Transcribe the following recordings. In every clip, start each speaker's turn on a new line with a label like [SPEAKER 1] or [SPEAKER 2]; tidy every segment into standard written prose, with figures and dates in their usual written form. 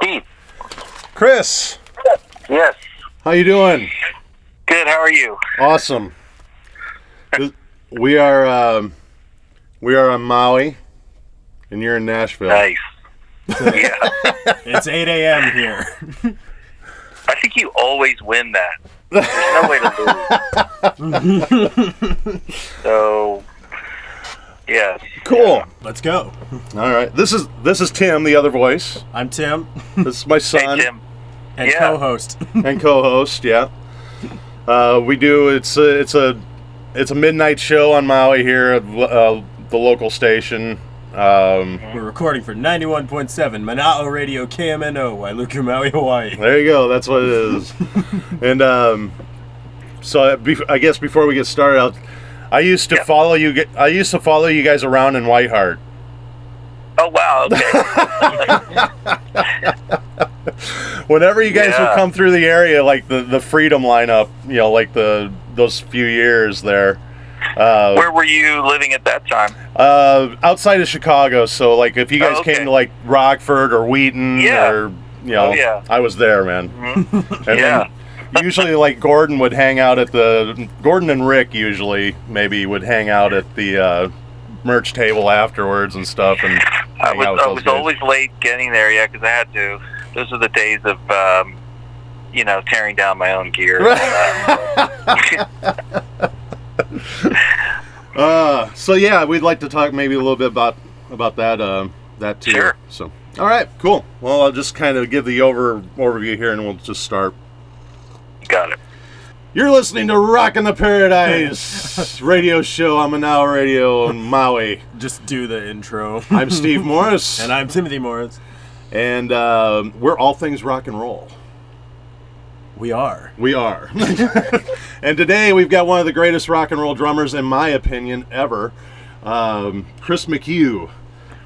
[SPEAKER 1] Pete.
[SPEAKER 2] Chris.
[SPEAKER 1] Yes.
[SPEAKER 2] How you doing?
[SPEAKER 1] Good. How are you?
[SPEAKER 2] Awesome. We are on Maui, and you're in Nashville.
[SPEAKER 1] Nice. Yeah.
[SPEAKER 3] It's 8 a.m. here.
[SPEAKER 1] I think you always win that. There's no way to lose. So, yeah.
[SPEAKER 2] Cool.
[SPEAKER 1] Yeah.
[SPEAKER 3] Let's go.
[SPEAKER 2] All right. This is Tim, the other voice.
[SPEAKER 3] I'm Tim.
[SPEAKER 2] This is my son.
[SPEAKER 1] Hey, Tim.
[SPEAKER 3] And co-host.
[SPEAKER 2] And co-host. Yeah. We do. It's a midnight show on Maui here at the local station.
[SPEAKER 3] We're recording for 91.7 Mana'o Radio KMNO, Wailuku, Maui, Hawaii.
[SPEAKER 2] There you go. That's what it is. And so I guess before we get started, I used to follow you. I used to follow you guys around in Whiteheart.
[SPEAKER 1] Oh, wow. Okay.
[SPEAKER 2] Whenever you guys would come through the area, like the Freedom lineup, like those few years there.
[SPEAKER 1] Where were you living at that time?
[SPEAKER 2] Outside of Chicago. So, like, if you guys came to like Rockford or Wheaton, or I was there, man.
[SPEAKER 1] Mm-hmm.
[SPEAKER 2] And then usually, like, Gordon and Rick usually would hang out at the merch table afterwards and stuff. And
[SPEAKER 1] I was always late getting there, because I had to. Those are the days of, tearing down my own gear.
[SPEAKER 2] So yeah, we'd like to talk maybe a little bit about that too.
[SPEAKER 1] Sure.
[SPEAKER 2] So, all right, cool. Well, I'll just kind of give the overview here, and we'll just start.
[SPEAKER 1] Got it.
[SPEAKER 2] You're listening to Rockin' the Paradise radio show on Mana'o Radio in Maui.
[SPEAKER 3] Just do the intro.
[SPEAKER 2] I'm Steve Morris.
[SPEAKER 3] And I'm Timothy Morris.
[SPEAKER 2] And we're all things rock and roll.
[SPEAKER 3] We are.
[SPEAKER 2] And today we've got one of the greatest rock and roll drummers, in my opinion, ever, Chris McHugh.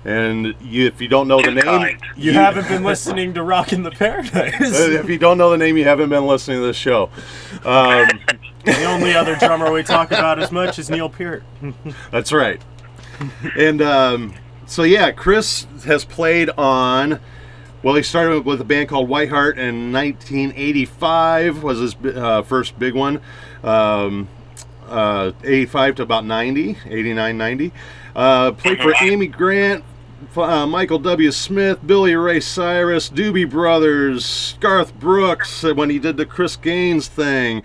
[SPEAKER 2] And if you don't know the name...
[SPEAKER 3] You haven't been listening to Rockin' the Paradise.
[SPEAKER 2] If you don't know the name, you haven't been listening to this show.
[SPEAKER 3] The only other drummer we talk about as much is Neil Peart.
[SPEAKER 2] That's right. And so, yeah, Chris has played on... Well, he started with a band called Whiteheart in 1985, was his first big one. 85 to about 90, 89, 90. Played for Amy Grant, Michael W. Smith, Billy Ray Cyrus, Doobie Brothers, Garth Brooks, when he did the Chris Gaines thing.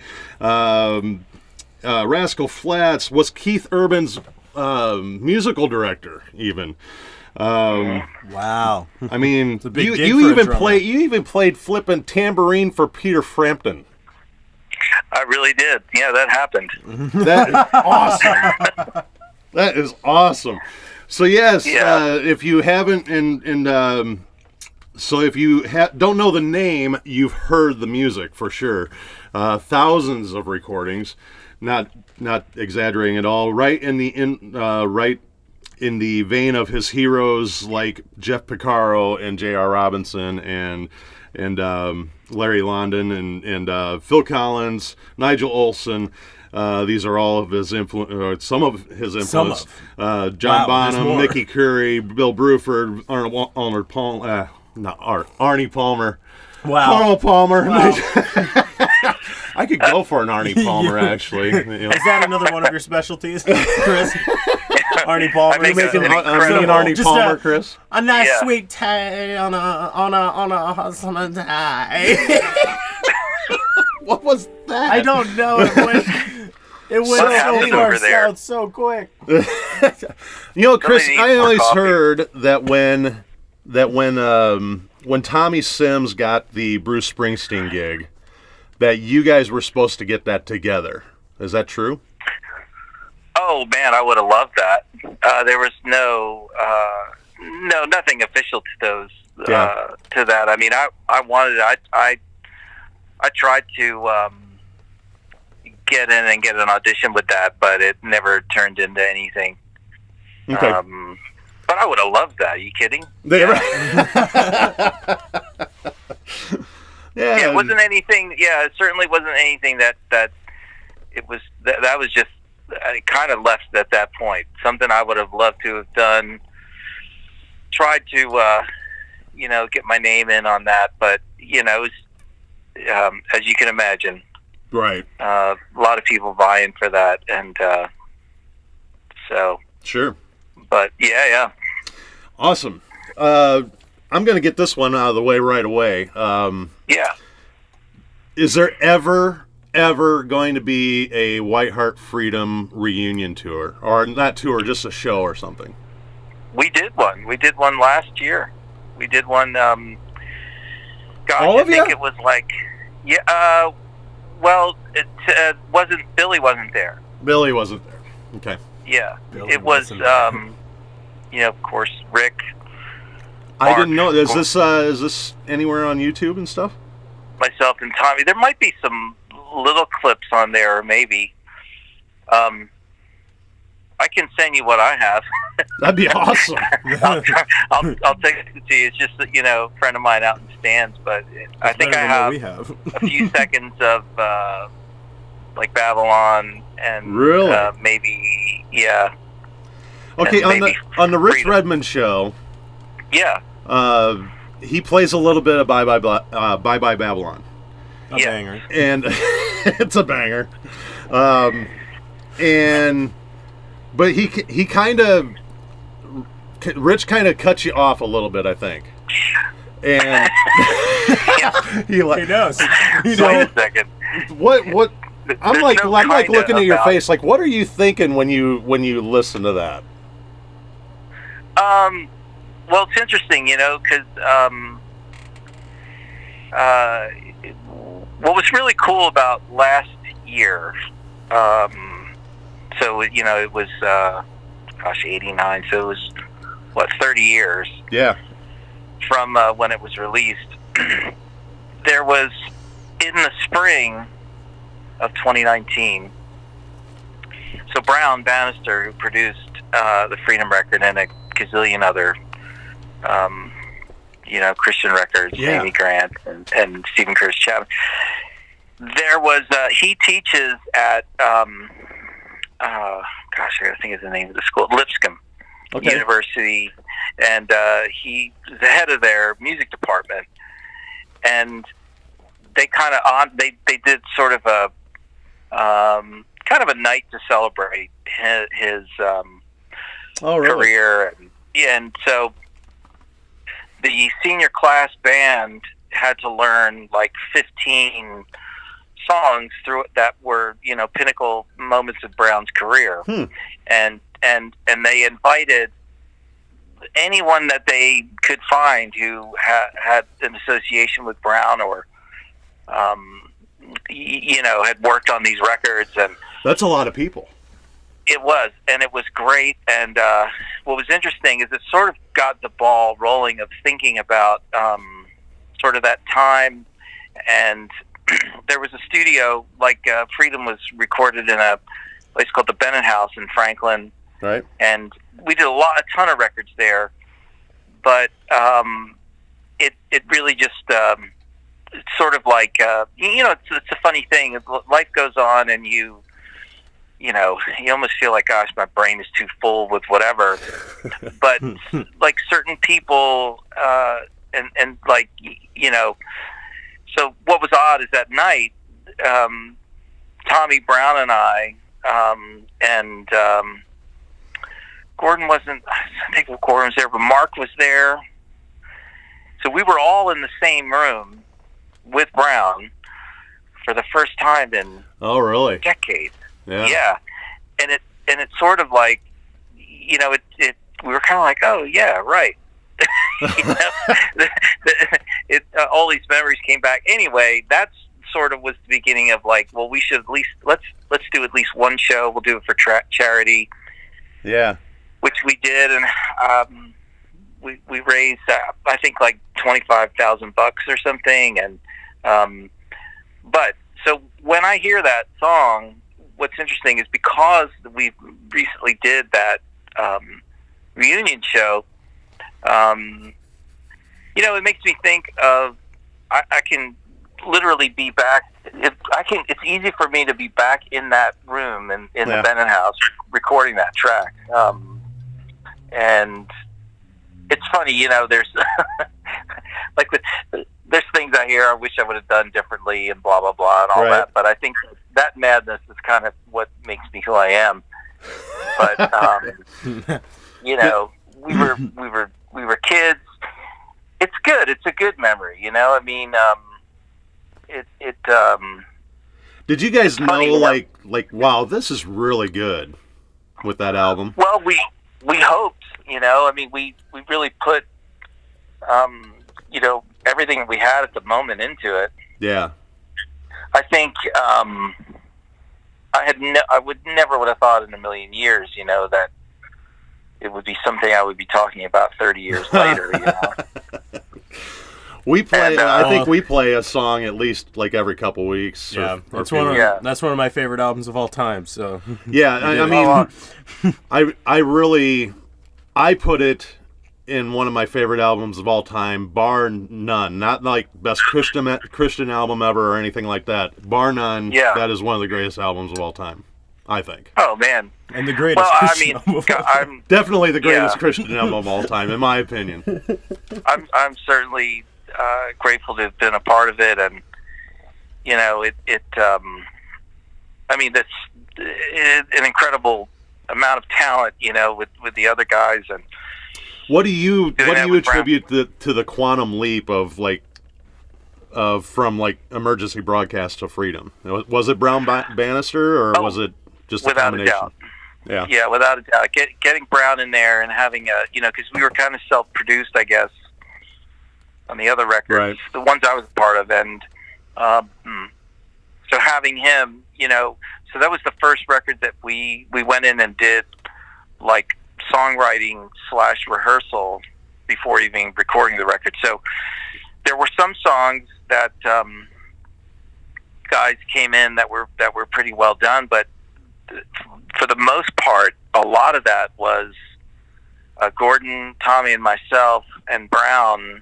[SPEAKER 2] Rascal Flatts, was Keith Urban's musical director, even.
[SPEAKER 3] Wow.
[SPEAKER 2] I mean,
[SPEAKER 3] It's a big gig
[SPEAKER 2] you
[SPEAKER 3] for a drummer.
[SPEAKER 2] you even played flipping tambourine for Peter Frampton.
[SPEAKER 1] I really did. Yeah, that happened.
[SPEAKER 2] That is awesome. That is awesome. So yes, if you haven't, so if you don't know the name, you've heard the music for sure. Thousands of recordings, not exaggerating at all. Right in the vein of his heroes like Jeff Porcaro and J.R. Robinson and Larry London and Phil Collins, Nigel Olsson. These are all of his influence, some of his influence. John Bonham, Mickey Curry, Bill Bruford, Arnold Palmer, Arnie Palmer.
[SPEAKER 3] Wow.
[SPEAKER 2] Arnold Palmer.
[SPEAKER 3] Wow.
[SPEAKER 2] I could go for an Arnie Palmer, actually.
[SPEAKER 3] Is that another one of your specialties, Chris? Arnie Palmer.
[SPEAKER 1] I make
[SPEAKER 2] Making
[SPEAKER 1] an
[SPEAKER 2] Arnie
[SPEAKER 3] Just
[SPEAKER 2] Palmer, Chris.
[SPEAKER 3] A nice sweet tie on a husband tie.
[SPEAKER 2] What was that?
[SPEAKER 3] I don't know. It went so far south so quick.
[SPEAKER 2] Chris, I always heard that when Tommy Sims got the Bruce Springsteen gig, that you guys were supposed to get that together. Is that true?
[SPEAKER 1] Oh man, I would have loved that. There was nothing official to those to that. I mean, I wanted. I tried to get in and get an audition with that, but it never turned into anything.
[SPEAKER 2] Okay.
[SPEAKER 1] But I would have loved that. Are you kidding?
[SPEAKER 2] Yeah,
[SPEAKER 1] it wasn't anything. Yeah, it certainly wasn't anything that it was. That was just. I kind of left at that point. Something I would have loved to have done. Tried to, get my name in on that, but it was, as you can imagine,
[SPEAKER 2] right.
[SPEAKER 1] A lot of people vying for that, and so
[SPEAKER 2] sure.
[SPEAKER 1] But yeah.
[SPEAKER 2] Awesome. I'm going to get this one out of the way right away.
[SPEAKER 1] Yeah.
[SPEAKER 2] Is there ever going to be a White Heart Freedom reunion tour, or not tour, just a show or something?
[SPEAKER 1] We did one. We did one last year. We did one. Gosh,
[SPEAKER 2] All of
[SPEAKER 1] I think
[SPEAKER 2] you?
[SPEAKER 1] it was like, yeah. Well, it wasn't. Billy wasn't there.
[SPEAKER 2] Billy wasn't there. Okay.
[SPEAKER 1] Yeah,
[SPEAKER 3] Billy
[SPEAKER 1] it was.
[SPEAKER 3] wasn't there.
[SPEAKER 1] Of course, Rick.
[SPEAKER 2] I
[SPEAKER 1] Mark,
[SPEAKER 2] didn't know. Is this anywhere on YouTube and stuff?
[SPEAKER 1] Myself and Tommy. There might be some little clips on there, or maybe. I can send you what I have.
[SPEAKER 2] That'd be awesome.
[SPEAKER 1] I'll text it to you. It's just that, a friend of mine out in the stands, but I think I have,
[SPEAKER 3] we have.
[SPEAKER 1] a few seconds of like Babylon and
[SPEAKER 2] Really?
[SPEAKER 1] maybe, yeah.
[SPEAKER 2] Okay,
[SPEAKER 1] And
[SPEAKER 2] on the Rich
[SPEAKER 1] Freedom.
[SPEAKER 2] Redmond show,
[SPEAKER 1] Yeah.
[SPEAKER 2] he plays a little bit of Bye Bye Babylon,
[SPEAKER 3] A
[SPEAKER 1] Yeah.
[SPEAKER 3] banger.
[SPEAKER 2] and it's a banger. But he kind of, Rich kind of cuts you off a little bit, I think. And
[SPEAKER 3] He knows.
[SPEAKER 1] Wait a second.
[SPEAKER 2] what? I'm
[SPEAKER 1] There's
[SPEAKER 2] like
[SPEAKER 1] no
[SPEAKER 2] I'm like
[SPEAKER 1] kinda
[SPEAKER 2] looking at your
[SPEAKER 1] about-
[SPEAKER 2] face, like, what are you thinking when you listen to that?
[SPEAKER 1] Well, it's interesting, because what was really cool about last year, so, it was, 89, so it was, 30 years
[SPEAKER 2] Yeah.
[SPEAKER 1] from when it was released. There was, in the spring of 2019, so Brown Bannister, who produced the Freedom record and a gazillion other Christian records,
[SPEAKER 2] Yeah.
[SPEAKER 1] Amy Grant and Stephen Curtis Chapman, there was he teaches at I gotta think of the name of the school, Lipscomb
[SPEAKER 2] Okay.
[SPEAKER 1] University, and he's the head of their music department, and they kind of they did sort of a kind of a night to celebrate his
[SPEAKER 2] Oh, really?
[SPEAKER 1] career, and so the senior class band had to learn like 15 songs through it that were pinnacle moments of Brown's career. And they invited anyone that they could find who had an association with Brown or had worked on these records, and
[SPEAKER 2] That's a lot of people.
[SPEAKER 1] it was great. And what was interesting is it sort of got the ball rolling of thinking about sort of that time. And there was a studio, like Freedom was recorded in a place called the Bennett House in Franklin,
[SPEAKER 2] Right.
[SPEAKER 1] and we did a ton of records there. But it really just it's sort of like it's a funny thing. Life goes on, and you almost feel like, gosh, my brain is too full with whatever. But like certain people, and like, so what was odd is that night, Tommy Brown and I, and Gordon wasn't, I think Gordon was there, but Mark was there. So we were all in the same room with Brown for the first time in
[SPEAKER 2] Oh, really?
[SPEAKER 1] decades.
[SPEAKER 2] Yeah.
[SPEAKER 1] Yeah. And it's sort of like, we were kind of like, oh yeah, right. All these memories came back. Anyway, that's sort of was the beginning of like, well, we should at least, let's do at least one show. We'll do it for charity.
[SPEAKER 2] Yeah.
[SPEAKER 1] Which we did. And, we raised, I think like $25,000 or something. And, but so when I hear that song, what's interesting is because we recently did that reunion show, it makes me think of I can literally be back. It's easy for me to be back in that room in the Bennett House recording that track, and it's funny. There's like there's things I hear I wish I would have done differently and blah blah blah and all that. But I think that madness is kind of what makes me who I am. But you know, we were kids. It's good. It's a good memory. You know, I mean,
[SPEAKER 2] Did you guys know, like, wow, this is really good with that album?
[SPEAKER 1] Well, we hoped, you know. I mean, we really put, you know, everything we had at the moment into it.
[SPEAKER 2] Yeah.
[SPEAKER 1] I think I would never would have thought in a million years, you know, that it would be something I would be talking about 30 years later. You know.
[SPEAKER 2] We play. I think we play a song at least like every couple weeks.
[SPEAKER 3] Yeah, that's one of my favorite albums of all time. So
[SPEAKER 2] yeah, I mean, I put it in one of my favorite albums of all time, bar none. Not like best Christian album ever or anything like that. Bar none. Yeah. That is one of the greatest albums of all time, I think.
[SPEAKER 1] Oh man,
[SPEAKER 3] and the greatest. Well, Christian album of all
[SPEAKER 2] time. Definitely the greatest Christian album of all time, in my opinion.
[SPEAKER 1] I'm certainly grateful to have been a part of it, and you know, I mean, that's an incredible amount of talent, you know, with the other guys. And
[SPEAKER 2] what do you attribute to the quantum leap of from like emergency broadcast to freedom? Was it Brown Bannister, or was it just a combination?
[SPEAKER 1] Without a doubt. Yeah, without a doubt. Getting Brown in there and having you know, because we were kind of self-produced, I guess, on the other records, the ones I was a part of, and so having him, you know, so that was the first record that we went in and did like songwriting / rehearsal before even recording the record. So there were some songs that guys came in that were pretty well done, but for the most part, a lot of that was Gordon, Tommy, and myself, and Brown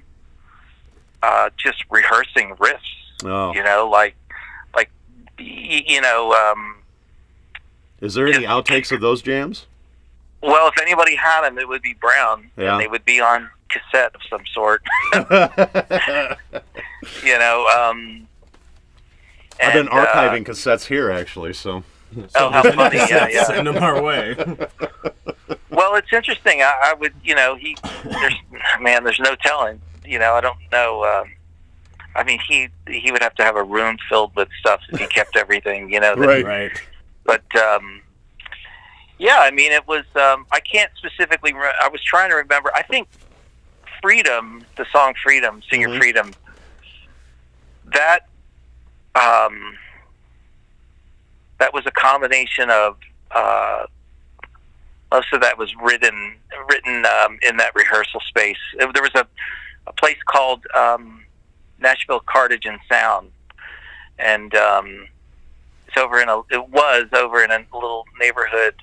[SPEAKER 1] just rehearsing riffs.
[SPEAKER 2] Oh.
[SPEAKER 1] You know, like you know.
[SPEAKER 2] Is there any outtakes of those jams?
[SPEAKER 1] Well, if anybody had them, it would be Brown, and they would be on cassette of some sort. You know.
[SPEAKER 2] I've been archiving cassettes here, actually, so.
[SPEAKER 1] Oh, how funny! Yeah.
[SPEAKER 3] Send them our way.
[SPEAKER 1] Well, it's interesting. I would, you know, there's no telling. You know, I don't know. I mean, he would have to have a room filled with stuff if he kept everything. You know,
[SPEAKER 2] right.
[SPEAKER 1] But yeah, I mean, it was. I can't specifically. I was trying to remember. I think "Freedom," the song "Freedom," "Sing Your Freedom." That that was a combination of. Most of that was written in that rehearsal space. There was a place called Nashville Cartage and Sound, and it was over in a little neighborhood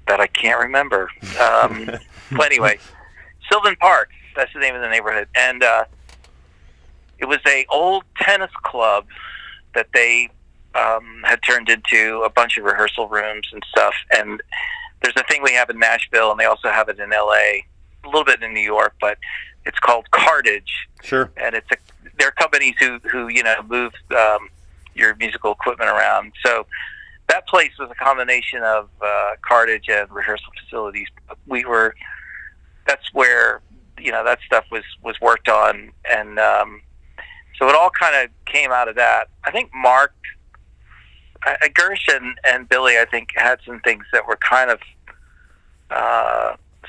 [SPEAKER 1] that I can't remember. But anyway, Sylvan Park, that's the name of the neighborhood, and it was a old tennis club that they had turned into a bunch of rehearsal rooms and stuff. And there's a thing we have in Nashville, and they also have it in LA, a little bit in New York, but it's called Cartage.
[SPEAKER 2] Sure.
[SPEAKER 1] And they're companies who you know, move your musical equipment around. So that place was a combination of Cartage and rehearsal facilities. That's where, you know, that stuff was worked on, and so it all kind of came out of that. I think Mark, Gersh and Billy, I think, had some things that were kind of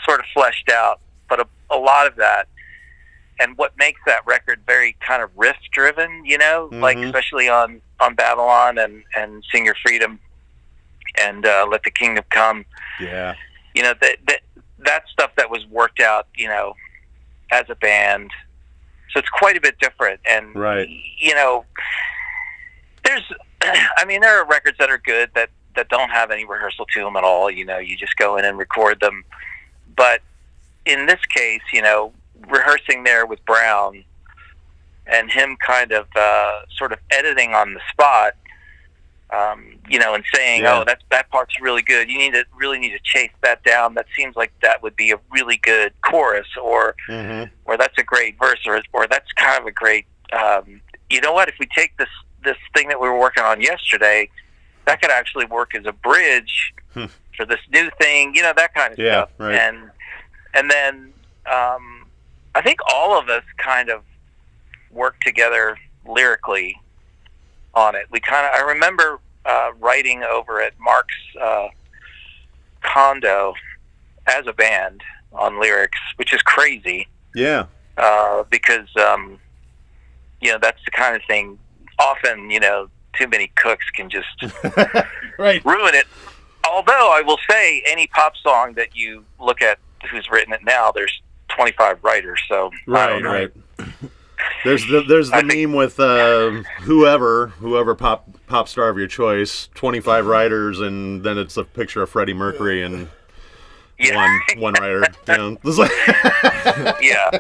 [SPEAKER 1] sort of fleshed out, but a lot of that, and what makes that record very kind of riff driven, you know, like especially on Babylon and Sing Your Freedom and Let the Kingdom Come.
[SPEAKER 2] Yeah.
[SPEAKER 1] You know, that stuff that was worked out, you know, as a band. So it's quite a bit different. And, you know, there are records that are good that don't have any rehearsal to them at all. You know, you just go in and record them. But in this case, you know, rehearsing there with Brown and him kind of sort of editing on the spot, and saying,
[SPEAKER 2] Yeah.
[SPEAKER 1] "Oh, that part's really good. You really need to chase that down. That seems like that would be a really good chorus, or that's a great verse, or that's kind of a great. You know what? If we take this thing that we were working on yesterday, that could actually work as a bridge for this new thing. That kind of stuff.
[SPEAKER 2] Right.
[SPEAKER 1] And then I think all of us kind of worked together lyrically on it. I remember writing over at Mark's condo as a band on lyrics, which is crazy.
[SPEAKER 2] Yeah.
[SPEAKER 1] Because that's the kind of thing. Often, too many cooks can just
[SPEAKER 2] Right.
[SPEAKER 1] ruin it. Although I will say, any pop song that you look at who's written it now, there's 25 writers. So I don't know.
[SPEAKER 2] Right. There's the meme with whoever pop star of your choice, 25 writers, and then it's a picture of Freddie Mercury and one writer. It's like
[SPEAKER 1] Yeah.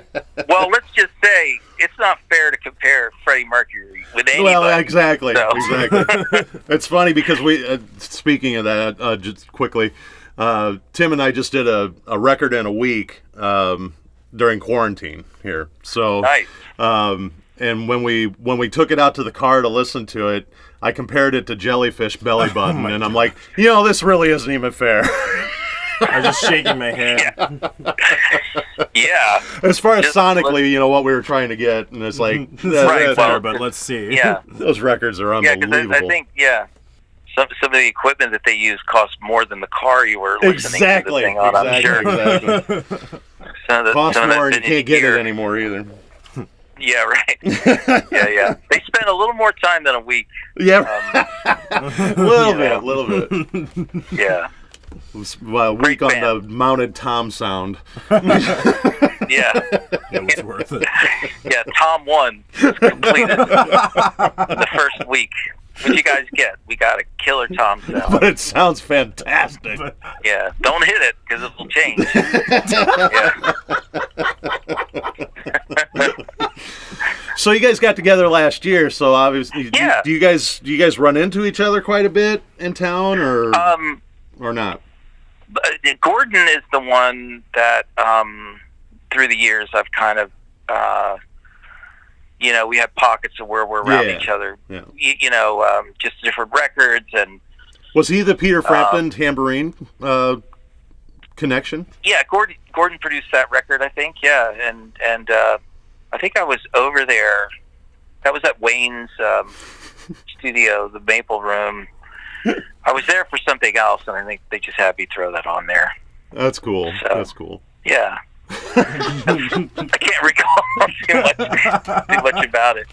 [SPEAKER 1] Well, let's just say it's not fair to compare Freddie Mercury with anybody.
[SPEAKER 2] Well, exactly.
[SPEAKER 1] So.
[SPEAKER 2] Exactly. It's funny because we, speaking of that, just quickly, Tim and I just did a record in a week during quarantine here. So
[SPEAKER 1] Nice.
[SPEAKER 2] And when we took it out to the car to listen to it, I compared it to Jellyfish Belly Button, and I'm like, this really isn't even fair.
[SPEAKER 3] I was just shaking my head.
[SPEAKER 1] Yeah.
[SPEAKER 2] As far as sonically, what we were trying to get, and it's like,
[SPEAKER 3] Right, better, but let's see.
[SPEAKER 1] Yeah.
[SPEAKER 2] those records are
[SPEAKER 1] Yeah,
[SPEAKER 2] unbelievable.
[SPEAKER 1] because I think, some of the equipment that they use costs more than the car you were listening to the thing on, I'm sure.
[SPEAKER 2] Exactly. Costs more, and you can't get it anymore either.
[SPEAKER 1] Yeah, right. Yeah. They spent a little more time than a week.
[SPEAKER 2] Yeah, a little bit.
[SPEAKER 1] Yeah.
[SPEAKER 2] A week on
[SPEAKER 1] band.
[SPEAKER 2] the mounted tom sound.
[SPEAKER 1] Yeah.
[SPEAKER 3] It was worth it.
[SPEAKER 1] Yeah, Tom 1 was completed the first week. What'd you guys get? We got a killer Tom sound.
[SPEAKER 2] But it sounds fantastic.
[SPEAKER 1] Yeah, don't hit it because it will change. Yeah.
[SPEAKER 2] So you guys got together last year. So obviously,
[SPEAKER 1] Yeah.
[SPEAKER 2] do you guys run into each other quite a bit in town, or not?
[SPEAKER 1] Gordon is the one that through the years I've kind of we have pockets of where we're around each other.
[SPEAKER 2] Yeah.
[SPEAKER 1] Just different records. And
[SPEAKER 2] Was he the Peter Frampton tambourine connection?
[SPEAKER 1] yeah, Gordon produced that record, I think. Yeah, and I think I was over there. That was at Wayne's studio, the Maple Room. I was there for something else, and I think they just had me throw that on there.
[SPEAKER 2] That's cool.
[SPEAKER 1] So,
[SPEAKER 2] That's cool.
[SPEAKER 1] Yeah. I can't recall too much about it.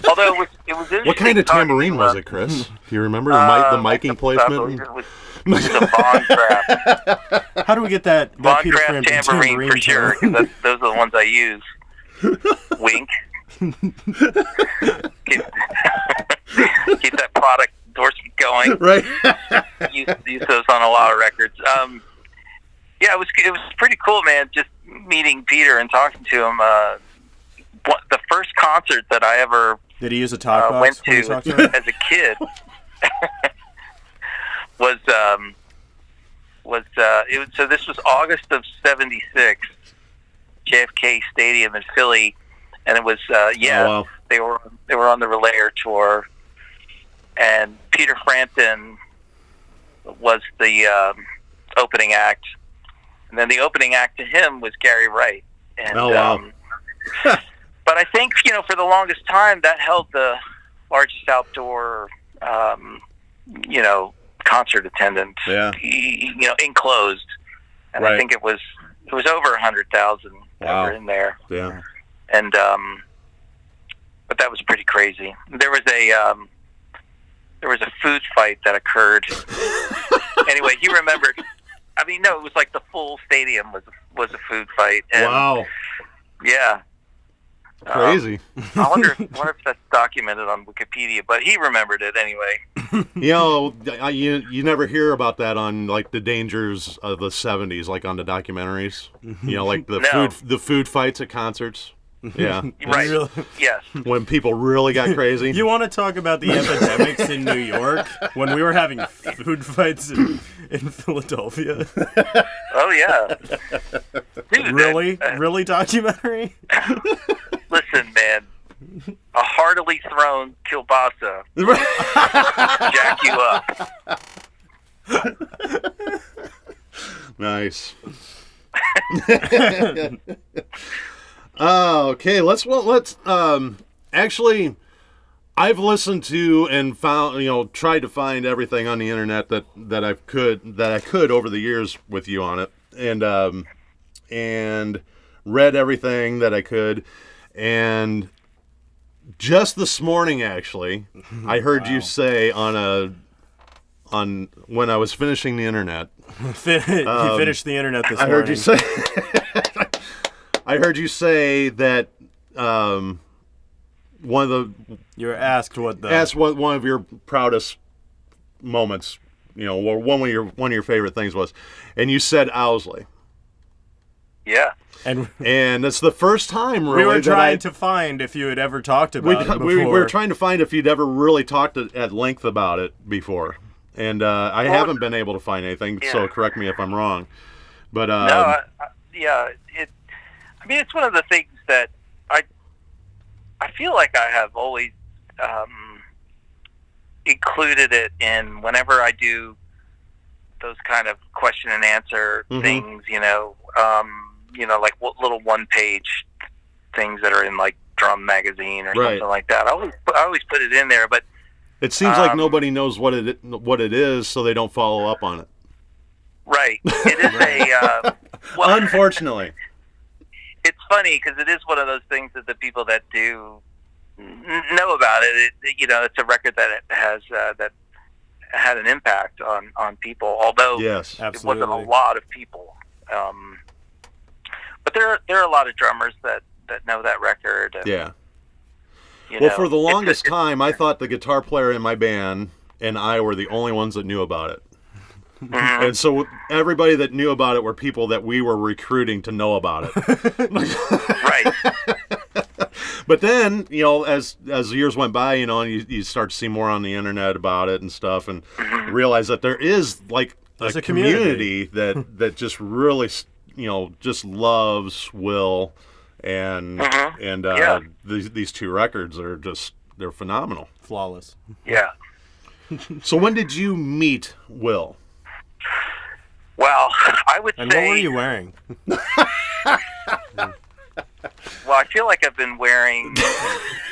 [SPEAKER 1] Although it was interesting.
[SPEAKER 2] What kind of tambourine was it, Chris? Do you remember the miking
[SPEAKER 1] I
[SPEAKER 2] placement?
[SPEAKER 1] believe it was a Von Craft.
[SPEAKER 3] How do we get that
[SPEAKER 1] Von
[SPEAKER 3] Peter
[SPEAKER 1] Craft
[SPEAKER 3] Frampton
[SPEAKER 1] tambourine for sure, because those are the ones I use. Wink. Keep that product endorsement going.
[SPEAKER 2] Right.
[SPEAKER 1] use those on a lot of records. Yeah, it was pretty cool, man. Just meeting Peter and talking to him. The first concert that I ever
[SPEAKER 3] Did he use a talk box
[SPEAKER 1] went
[SPEAKER 3] when he
[SPEAKER 1] to
[SPEAKER 3] talked to him?
[SPEAKER 1] as a kid was so this was August of '76, JFK Stadium in Philly, and it was
[SPEAKER 2] Oh, wow.
[SPEAKER 1] they were on the Relayer tour, and Peter Frampton was the opening act, and then the opening act to him was Gary Wright. And,
[SPEAKER 2] Oh, wow.
[SPEAKER 1] but I think for the longest time that held the largest outdoor concert attendance.
[SPEAKER 2] Yeah.
[SPEAKER 1] Enclosed, and
[SPEAKER 2] Right.
[SPEAKER 1] I think it was over 100,000 that
[SPEAKER 2] Wow.
[SPEAKER 1] were in there.
[SPEAKER 2] Yeah.
[SPEAKER 1] And but that was pretty crazy. There was a food fight that occurred. Anyway, he remembered. I mean, no, it was like the full stadium was a food fight. And,
[SPEAKER 2] Wow.
[SPEAKER 1] Yeah.
[SPEAKER 2] Crazy.
[SPEAKER 1] I wonder if that's documented on Wikipedia, but he remembered it anyway.
[SPEAKER 2] You never hear about that on like the dangers of the '70s, like on the documentaries. Like the
[SPEAKER 1] No.
[SPEAKER 2] food fights at concerts. Yeah.
[SPEAKER 1] Right.
[SPEAKER 3] Really?
[SPEAKER 1] Yes.
[SPEAKER 2] When people really got crazy.
[SPEAKER 3] You want to talk about the epidemics in New York when we were having food fights in Philadelphia?
[SPEAKER 1] Oh yeah. Dude,
[SPEAKER 3] Really documentary?
[SPEAKER 1] Listen, man. A heartily thrown kielbasa jack you up.
[SPEAKER 2] Nice. Okay, let's actually, I've listened to and found, tried to find everything on the internet that I could over the years with you on it, and read everything that I could, and just this morning actually, I heard you say on when I was finishing the internet.
[SPEAKER 3] You finished the internet this morning.
[SPEAKER 2] I heard you say that one of the
[SPEAKER 3] you were asked what
[SPEAKER 2] one of your proudest moments, or one of your favorite things was, and you said Owsley.
[SPEAKER 1] Yeah.
[SPEAKER 3] And
[SPEAKER 2] that's the first time really
[SPEAKER 3] we were trying to find if you had ever talked about it before.
[SPEAKER 2] We were trying to find if you'd ever really talked at length about it before. And I haven't been able to find anything, so correct me if I'm wrong. But
[SPEAKER 1] no, it's one of the things that I feel like I have always included it in whenever I do those kind of question and answer things. Like little 1-page things that are in like Drum Magazine or something like that. I always put it in there, but.
[SPEAKER 2] It seems like nobody knows what it is, so they don't follow up on it.
[SPEAKER 1] Right. It is
[SPEAKER 2] unfortunately.
[SPEAKER 1] It's funny because it is one of those things that the people that do know about it. It's a record that has that had an impact on people. Although
[SPEAKER 2] yes,
[SPEAKER 1] it wasn't a lot of people. But there are a lot of drummers that know that record. And,
[SPEAKER 2] yeah. Well, for the longest time, I thought the guitar player in my band and I were the only ones that knew about it. Mm-hmm. And so everybody that knew about it were people that we were recruiting to know about it.
[SPEAKER 1] Right.
[SPEAKER 2] But then, as the years went by, and you start to see more on the internet about it and stuff, and realize that there is like a community that just really, just loves Will. And these two records are they're phenomenal,
[SPEAKER 3] flawless.
[SPEAKER 1] Yeah.
[SPEAKER 2] So when did you meet Will?
[SPEAKER 1] Well, I would say.
[SPEAKER 3] And what were you wearing?
[SPEAKER 1] Well, I feel like I've been wearing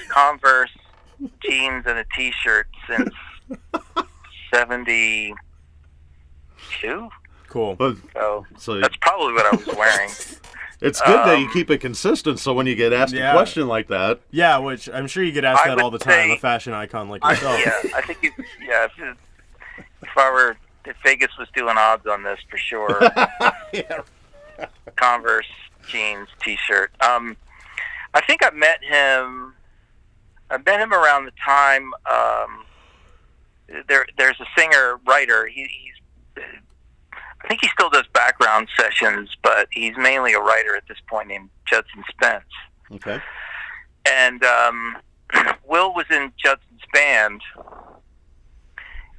[SPEAKER 1] Converse jeans and a T-shirt since '72.
[SPEAKER 3] Cool.
[SPEAKER 1] So that's probably what I was wearing.
[SPEAKER 2] It's good that you keep it consistent, so when you get asked a question like that...
[SPEAKER 3] Yeah, which I'm sure you get asked that all the time, a fashion icon like yourself.
[SPEAKER 1] I think if Vegas was doing odds on this, for sure.
[SPEAKER 2] Yeah.
[SPEAKER 1] Converse, jeans, T-shirt. I think I met him around the time, there's a singer-writer, I think he still does background sessions, but he's mainly a writer at this point named Judson Spence.
[SPEAKER 2] Okay.
[SPEAKER 1] And Will was in Judson's band,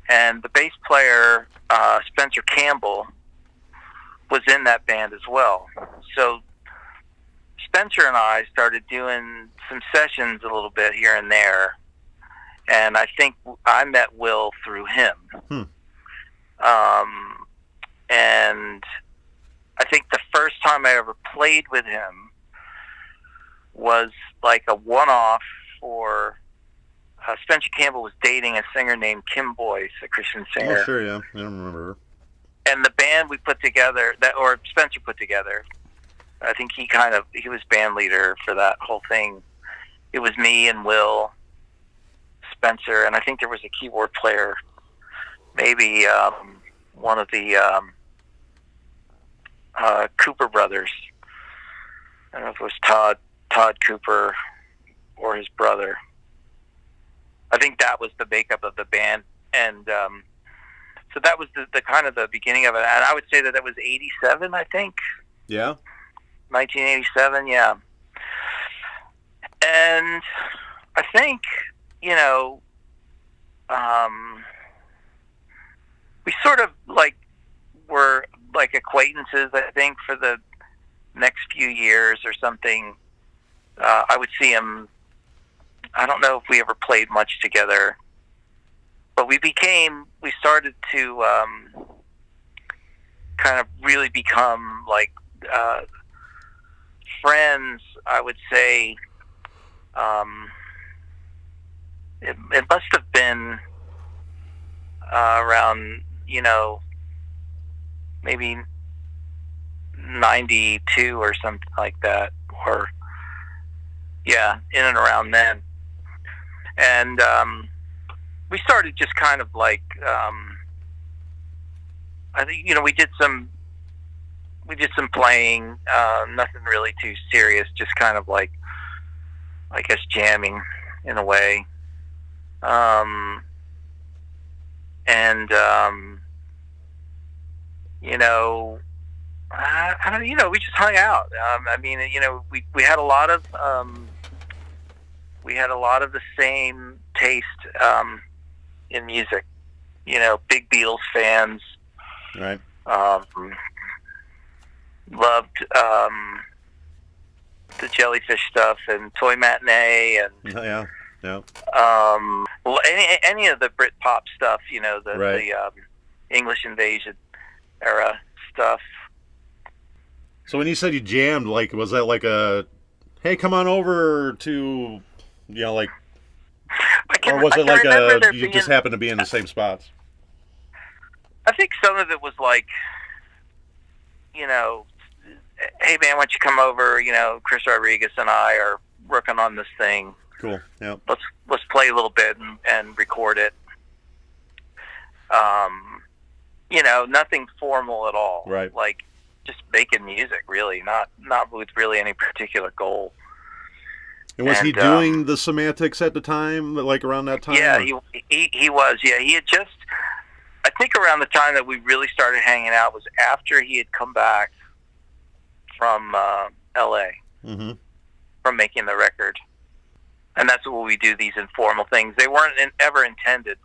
[SPEAKER 1] and the bass player, Spencer Campbell, was in that band as well. So Spencer and I started doing some sessions a little bit here and there, and I think I met Will through him. And I think the first time I ever played with him was like a one-off for Spencer Campbell was dating a singer named Kim Boyce, a Christian singer.
[SPEAKER 2] Oh, sure, yeah. I don't remember her.
[SPEAKER 1] And the band we put together, or Spencer put together, I think he was band leader for that whole thing. It was me and Will, Spencer, and I think there was a keyboard player, maybe one of the Cooper brothers. I don't know if it was Todd Cooper or his brother. I think that was the makeup of the band, and so that was the kind of the beginning of it. And I would say that was 87, I think.
[SPEAKER 2] Yeah.
[SPEAKER 1] 1987, yeah. And I think, we sort of were acquaintances, I think, for the next few years or something. I would see him. I don't know if we ever played much together, but we started to kind of really become friends, I would say. It must have been around, maybe 92 or something like that, or in and around then. And we started just kind of I think we did some playing, nothing really too serious, just kind of I guess jamming in a way. I don't know, we just hung out. We had a lot of the same taste in music. Big Beatles fans.
[SPEAKER 2] Right.
[SPEAKER 1] Loved the Jellyfish stuff and Toy Matinee and
[SPEAKER 2] Yeah.
[SPEAKER 1] well, any of the Britpop stuff,
[SPEAKER 2] Right.
[SPEAKER 1] the English Invasion era stuff.
[SPEAKER 2] So when you said you jammed, was that a, hey, come on over to, or was it you just happened to be in the same spots?
[SPEAKER 1] I think some of it was hey man, why don't you come over? Chris Rodriguez and I are working on this thing.
[SPEAKER 2] Cool. Yeah.
[SPEAKER 1] Let's play a little bit and record it. Nothing formal at all.
[SPEAKER 2] Right.
[SPEAKER 1] Just making music, really, not with really any particular goal.
[SPEAKER 2] And was he doing the Semantics at the time, around that time?
[SPEAKER 1] Yeah, he was. Yeah, he had just. I think around the time that we really started hanging out was after he had come back from L.A.
[SPEAKER 2] Mm-hmm.
[SPEAKER 1] from making the record, and that's what we do. These informal things. They weren't ever intended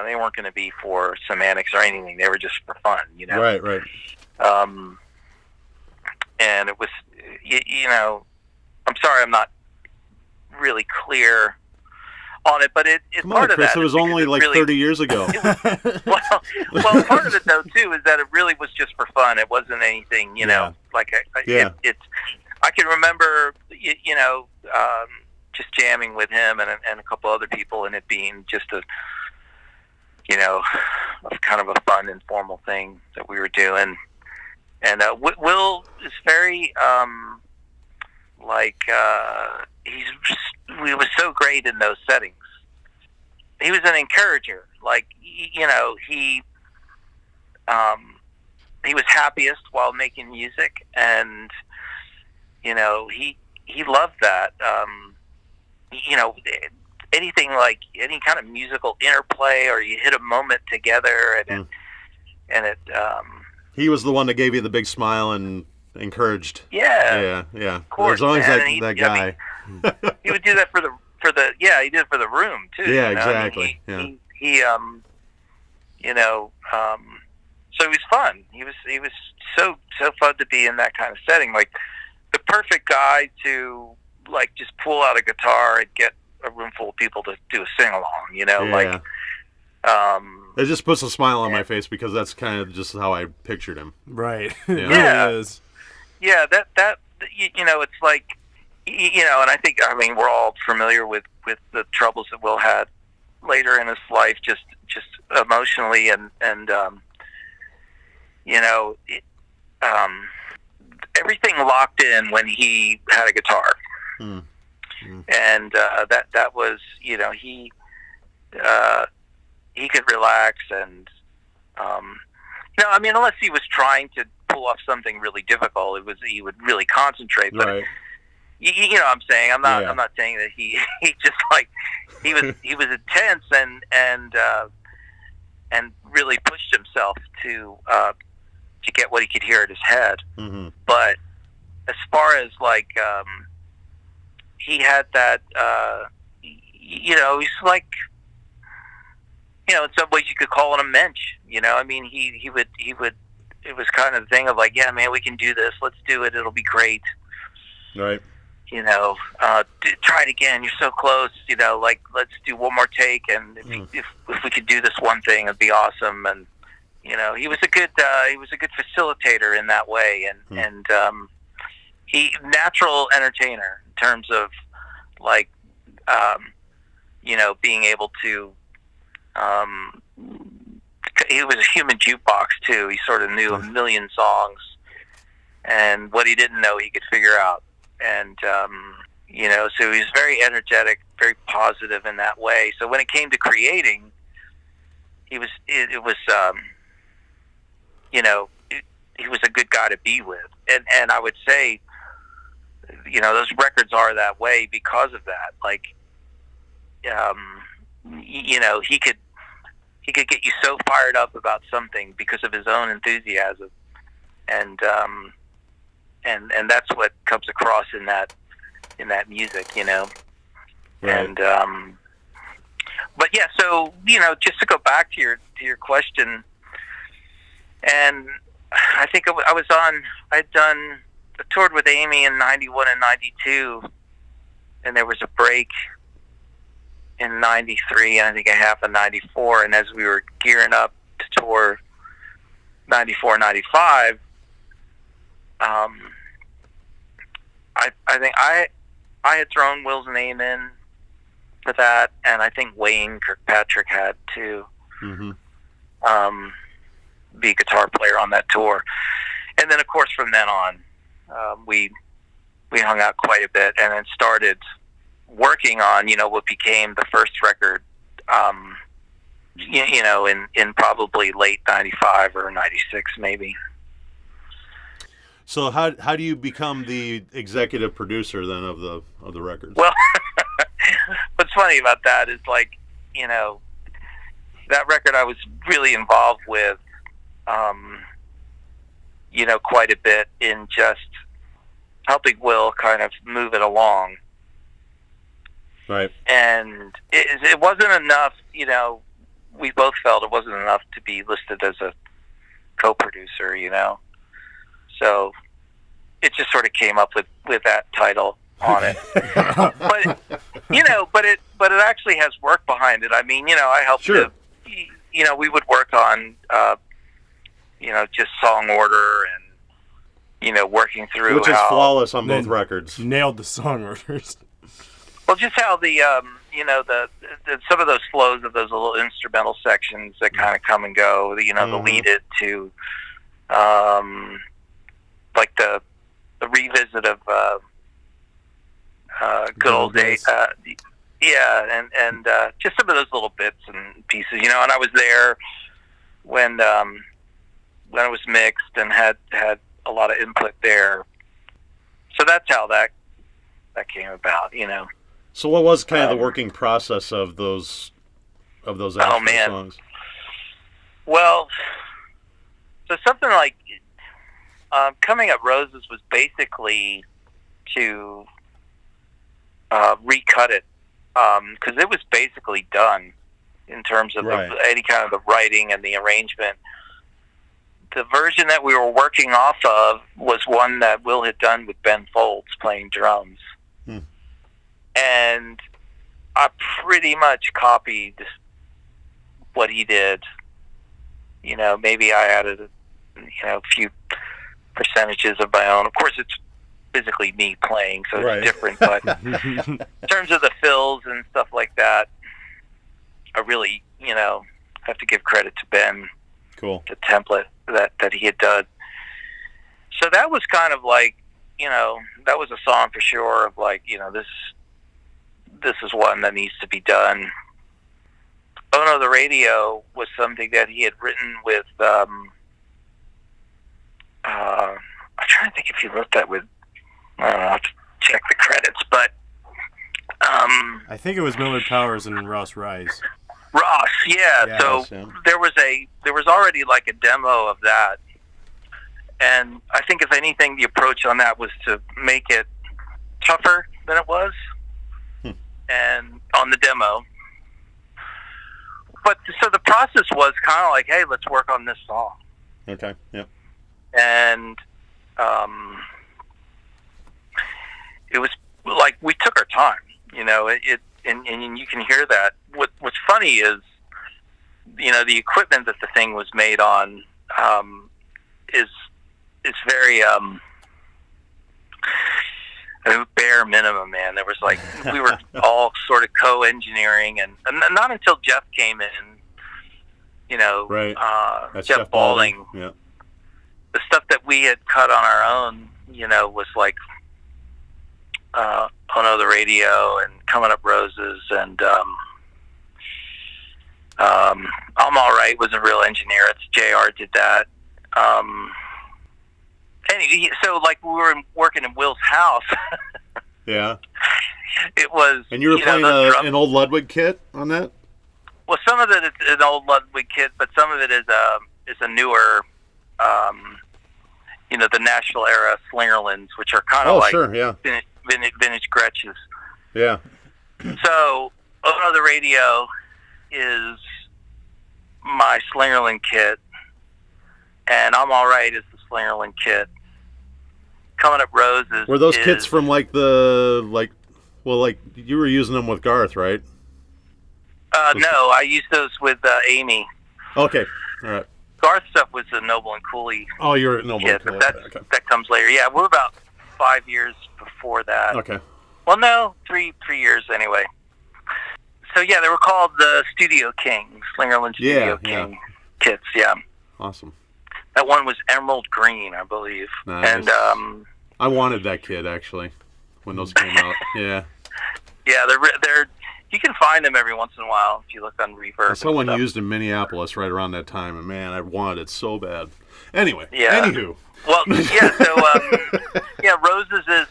[SPEAKER 1] they weren't going to be for Semantics or anything. They were just for fun.
[SPEAKER 2] Right.
[SPEAKER 1] And it was, I'm sorry, I'm not really clear on it, but it's
[SPEAKER 2] Come
[SPEAKER 1] part
[SPEAKER 2] on, Chris,
[SPEAKER 1] of that.
[SPEAKER 2] it was only
[SPEAKER 1] really,
[SPEAKER 2] 30 years ago.
[SPEAKER 1] well, part of it though too is that it really was just for fun. It wasn't anything,
[SPEAKER 2] Yeah.
[SPEAKER 1] I can remember, just jamming with him and a couple other people, and it being just a kind of a fun, informal thing that we were doing. And Will is very he was so great in those settings. He was an encourager. He was happiest while making music, and he loved that. Anything any kind of musical interplay, or you hit a moment together, and it.
[SPEAKER 2] He was the one that gave you the big smile and encouraged.
[SPEAKER 1] Yeah.
[SPEAKER 2] Of
[SPEAKER 1] course,
[SPEAKER 2] there's always
[SPEAKER 1] man.
[SPEAKER 2] that guy.
[SPEAKER 1] He would do that for the he did it for the room too.
[SPEAKER 2] Yeah, exactly.
[SPEAKER 1] So he was fun. He was so fun to be in that kind of setting. The perfect guy to just pull out a guitar and get a room full of people to do a sing along.
[SPEAKER 2] It just puts a smile on my face because that's kind of just how I pictured him.
[SPEAKER 3] Right.
[SPEAKER 2] Yeah.
[SPEAKER 3] It really is.
[SPEAKER 1] Yeah, that it's and I think we're all familiar with the troubles that Will had later in his life, just emotionally and everything locked in when he had a guitar. And that was he could relax and unless he was trying to pull off something really difficult, he would really concentrate. But
[SPEAKER 2] Right.
[SPEAKER 1] You know what I'm saying? I'm not.
[SPEAKER 2] Yeah.
[SPEAKER 1] I'm not saying that he just he was intense and really pushed himself to get what he could hear at his head.
[SPEAKER 2] Mm-hmm.
[SPEAKER 1] But as far as he had that, he's like, in some ways you could call it a mensch, I mean, he would, it was kind of the thing of like, yeah, man, we can do this. Let's do it. It'll be great.
[SPEAKER 2] Right.
[SPEAKER 1] Try it again. You're so close, like, let's do one more take. And if we could do this one thing, it'd be awesome. And, he was a good facilitator in that way. And he natural entertainer in terms of like, being able to, he was a human jukebox too. He sort of knew a million songs, and what he didn't know, he could figure out. And, so he was very energetic, very positive in that way. So when it came to creating, he was a good guy to be with. And I would say, those records are that way because of that. Like, he could get you so fired up about something because of his own enthusiasm. And that's what comes across in that music, Right. And, but yeah, so, just to go back to your question, and I think I toured with Amy in 91 and 92, and there was a break in 93, and I think a half of 94, and as we were gearing up to tour 94, 95, I think I had thrown Will's name in for that, and I think Wayne Kirkpatrick had to be a guitar player on that tour. And then, of course, from then on, we hung out quite a bit, and then started working on, what became the first record, in probably late 95 or 96, maybe.
[SPEAKER 2] So how do you become the executive producer then of the records?
[SPEAKER 1] Well, what's funny about that is like, that record I was really involved with, quite a bit in just helping Will kind of move it along.
[SPEAKER 2] Right.
[SPEAKER 1] And it wasn't enough, we both felt it wasn't enough to be listed as a co-producer, So it just sort of came up with that title on it. but it actually has work behind it. I mean, I helped
[SPEAKER 2] sure.
[SPEAKER 1] We would work on just song order and working through
[SPEAKER 2] which is flawless on both records.
[SPEAKER 3] Nailed the song orders.
[SPEAKER 1] Well, just how the some of those flows of those little instrumental sections that kind of come and go, the lead it to like the revisit of good old days. And just some of those little bits and pieces, and I was there when it was mixed and had a lot of input there. So that's how that came about,
[SPEAKER 2] So what was kind of the working process of those songs?
[SPEAKER 1] Well, so something like Coming Up Roses was basically to recut it because it was basically done in terms of any kind of the writing and the arrangement. The version that we were working off of was one that Will had done with Ben Folds playing drums. And I pretty much copied what he did. Maybe I added, a few percentages of my own. Of course, it's physically me playing, so it's different. But in terms of the fills and stuff like that, I really, have to give credit to Ben.
[SPEAKER 2] Cool.
[SPEAKER 1] The template that he had done. So that was kind of like, that was a song for sure of like, this is one that needs to be done. Oh No, the Radio was something that he had written with, I'm trying to think if he wrote that with, I don't know, I have to check the credits, but,
[SPEAKER 3] I think it was Millard Powers and Ross Rice.
[SPEAKER 1] Ross, yeah. So there was already like a demo of that. And I think if anything, the approach on that was to make it tougher than it was. process was kind of like, hey, let's work on this song.
[SPEAKER 2] Okay. Yeah.
[SPEAKER 1] And it was like we took our time, you know. And you can hear that. What's funny is, you know, the equipment that the thing was made on is very bare minimum, man. There was like, we were all sort of co-engineering, and not until Jeff came in, you know,
[SPEAKER 2] right.
[SPEAKER 1] Jeff Balding.
[SPEAKER 2] Yeah.
[SPEAKER 1] The stuff that we had cut on our own, you know, was like Oh No, the Radio and Coming Up Roses, and I'm All Right was a real engineer. It's JR did that. And so like we were working in Will's house.
[SPEAKER 2] Yeah.
[SPEAKER 1] It was.
[SPEAKER 2] And you were playing an old Ludwig kit on that?
[SPEAKER 1] Well, some of it is an old Ludwig kit, but some of it is a newer, you know, the Nashville era Slingerlands, which are kind of like
[SPEAKER 2] sure, yeah.
[SPEAKER 1] vintage Gretches.
[SPEAKER 2] Yeah.
[SPEAKER 1] So, Oh No, the Radio is my Slingerland kit, and I'm All Right is the Slingerland kit. Coming Up Roses.
[SPEAKER 2] Were those kits from like you were using them with Garth, right?
[SPEAKER 1] No, I used those with Amy.
[SPEAKER 2] Okay, all right.
[SPEAKER 1] Garth stuff was the Noble and Cooley.
[SPEAKER 2] Oh, you're at Noble and
[SPEAKER 1] Cooley.
[SPEAKER 2] Okay.
[SPEAKER 1] That comes later. Yeah, we're about 5 years before that.
[SPEAKER 2] Okay.
[SPEAKER 1] Well, no, three years anyway. So yeah, they were called the Studio King, Slingerland Studio King kits. Yeah.
[SPEAKER 2] Awesome.
[SPEAKER 1] That one was emerald green, I believe.
[SPEAKER 2] Nice.
[SPEAKER 1] And
[SPEAKER 2] I wanted that kit actually when those came out. Yeah.
[SPEAKER 1] Yeah, they're you can find them every once in a while if you look on Reverb.
[SPEAKER 2] I saw one used in Minneapolis right around that time, and man, I wanted it so bad. Anyway.
[SPEAKER 1] Yeah.
[SPEAKER 2] Anywho.
[SPEAKER 1] Well, yeah. So yeah, Roses is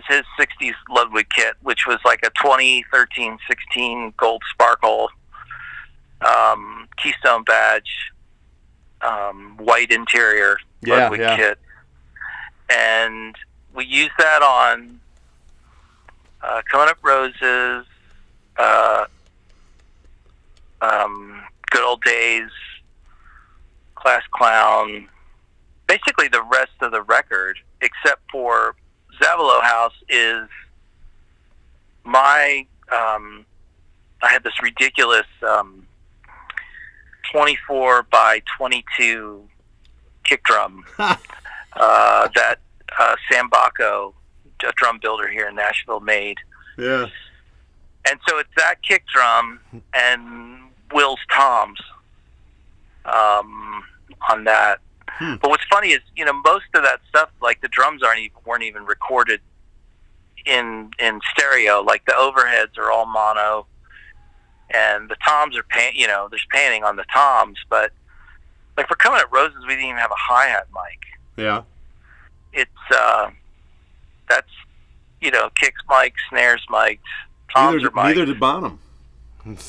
[SPEAKER 1] his 60s Ludwig kit, which was like a 2013-16 gold sparkle Keystone badge, white interior Ludwig kit. And we used that on Coming Up Roses, Good Old Days, Class Clown, basically the rest of the record, except for Zavalo House is my, I had this ridiculous 24 by 22 kick drum that Sam Bacco, a drum builder here in Nashville, made.
[SPEAKER 2] Yeah.
[SPEAKER 1] And so it's that kick drum and Will's toms on that. But what's funny is, you know, most of that stuff, like the drums weren't even recorded in stereo. Like the overheads are all mono, and the toms are there's panning on the toms. But like for Coming Up Roses, we didn't even have a hi-hat mic.
[SPEAKER 2] Yeah.
[SPEAKER 1] It's that's, you know, kicks mic'd, snares mic'd, toms are mic'd.
[SPEAKER 2] Neither did Bonham,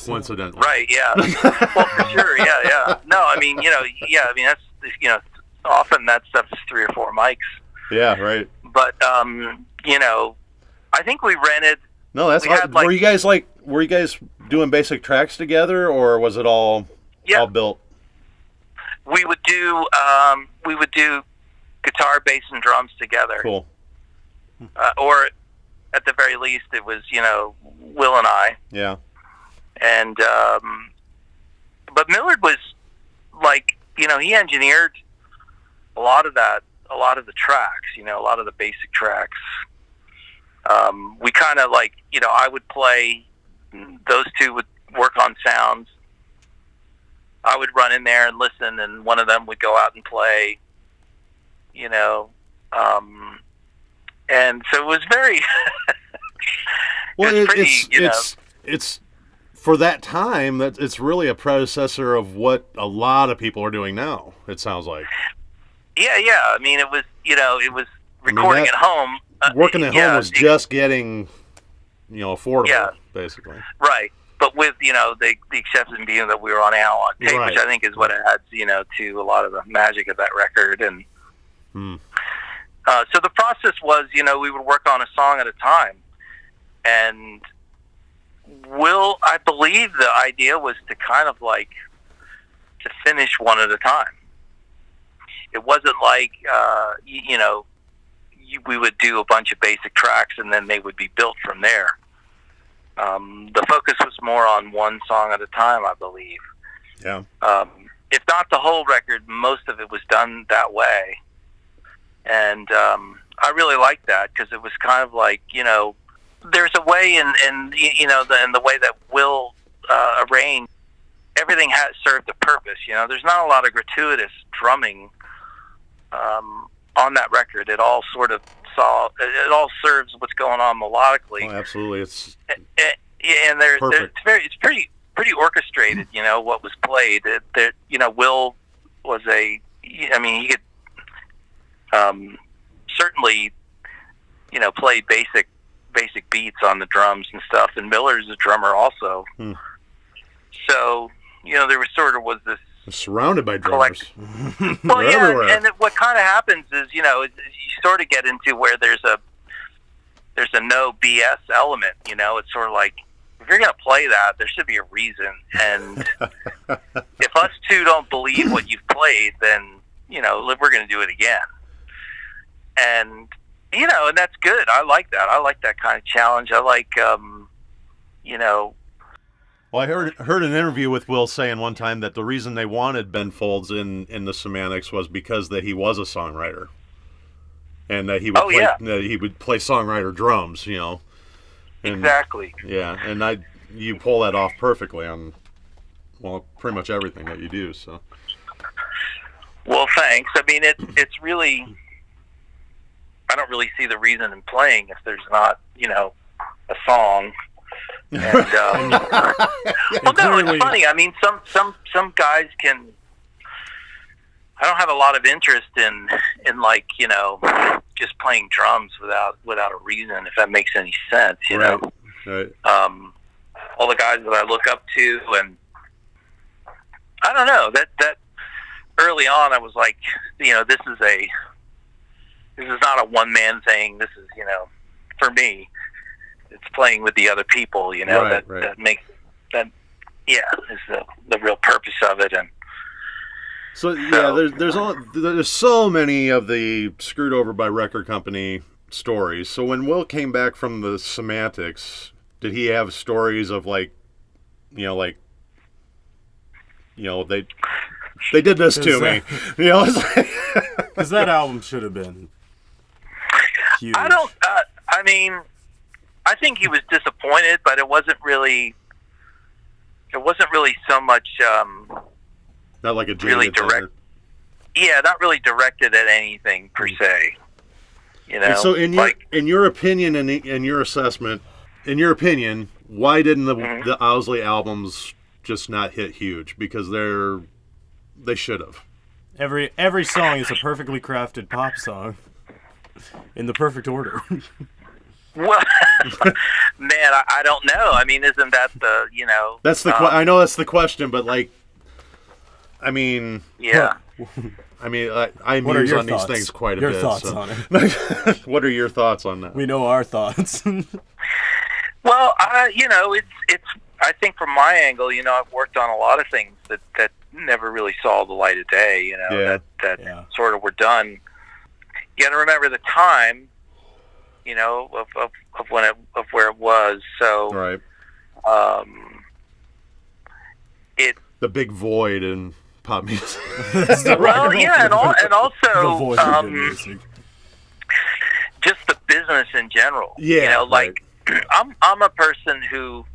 [SPEAKER 2] coincidentally.
[SPEAKER 1] Right, yeah. Well, for sure, yeah. No, I mean, that's, you know, often that stuff is 3 or 4 mics.
[SPEAKER 2] Yeah, right.
[SPEAKER 1] But, you know, I think we rented.
[SPEAKER 2] No, that's were you guys doing basic tracks together, or was it all built?
[SPEAKER 1] We would do guitar, bass, and drums together.
[SPEAKER 2] Cool.
[SPEAKER 1] Or at the very least, it was, you know, Will and I.
[SPEAKER 2] Yeah.
[SPEAKER 1] And but Millard was like, you know, he engineered a lot of the tracks, you know, a lot of the basic tracks. We kind of like, you know, I would play, those two would work on sounds. I would run in there and listen, and one of them would go out and play, you know. And so it was very
[SPEAKER 2] well,
[SPEAKER 1] it's
[SPEAKER 2] for that time that it's really a predecessor of what a lot of people are doing now, it sounds like.
[SPEAKER 1] Yeah. I mean, it was, you know, it was recording at home.
[SPEAKER 2] Working at home was just getting, you know, affordable, basically. Right.
[SPEAKER 1] But with, you know, the exception being that we were on analog tape, which I think is what adds, you know, to a lot of the magic of that record. And so the process was, you know, we would work on a song at a time. And Will, I believe the idea was to kind of like to finish one at a time. It wasn't like we would do a bunch of basic tracks and then they would be built from there. The focus was more on one song at a time, I believe.
[SPEAKER 2] Yeah.
[SPEAKER 1] If not the whole record, most of it was done that way. And I really liked that because it was kind of like, there's a way in the way that Will arranged, everything has served a purpose. There's not a lot of gratuitous drumming on that record. It all sort of it all serves what's going on melodically.
[SPEAKER 2] Oh, absolutely, it's
[SPEAKER 1] and it's pretty orchestrated. What was played. Will was he could certainly play basic beats on the drums and stuff. And Miller's a drummer also. So there was this.
[SPEAKER 2] Surrounded by drummers.
[SPEAKER 1] Well, yeah,
[SPEAKER 2] everywhere.
[SPEAKER 1] and what kind of happens is, you sort of get into where there's a no BS element. It's sort of like, if you're going to play that, there should be a reason. And if us two don't believe what you've played, then we're going to do it again. And and that's good. I like that. I like that kind of challenge. I like
[SPEAKER 2] Well, I heard an interview with Will saying one time that the reason they wanted Ben Folds in the Semantics was because that he was a songwriter, and that he would play songwriter drums, And,
[SPEAKER 1] exactly.
[SPEAKER 2] Yeah, and you pull that off perfectly on pretty much everything that you do. So.
[SPEAKER 1] Well, thanks. I mean, it's really, I don't really see the reason in playing if there's not a song. And, well, no, it's funny. I mean, some guys can. I don't have a lot of interest in like just playing drums without a reason, if that makes any sense.
[SPEAKER 2] Right.
[SPEAKER 1] All the guys that I look up to, and I don't know that early on I was like, this is not a one man thing. This is for me. It's playing with the other people,
[SPEAKER 2] right.
[SPEAKER 1] that makes that, is the real purpose of it. And
[SPEAKER 2] so there's so many of the screwed over by record company stories. So when Will came back from the Semantics, did he have stories of they did this to me,
[SPEAKER 3] Because that album should have been huge.
[SPEAKER 1] I think he was disappointed, but it wasn't really so much.
[SPEAKER 2] Not like a
[SPEAKER 1] really direct. Yeah, not really directed at anything per se.
[SPEAKER 2] And so, in your opinion, and in your assessment, why didn't the Owsley albums just not hit huge? Because they should have.
[SPEAKER 3] Every song is a perfectly crafted pop song in the perfect order.
[SPEAKER 1] Well, man, I don't know. I mean, isn't that the
[SPEAKER 2] That's the I know that's the question, but
[SPEAKER 1] yeah.
[SPEAKER 2] I muse on these things quite a bit.
[SPEAKER 3] Your thoughts on it?
[SPEAKER 2] What are your thoughts on that?
[SPEAKER 3] We know our thoughts.
[SPEAKER 1] Well, it's. I think from my angle, I've worked on a lot of things that never really saw the light of day. That sort of were done. You got to remember the time. Of where it was. So
[SPEAKER 2] right. The big void in pop music.
[SPEAKER 1] Well, yeah, and also just the business in general.
[SPEAKER 2] Yeah,
[SPEAKER 1] I'm a person who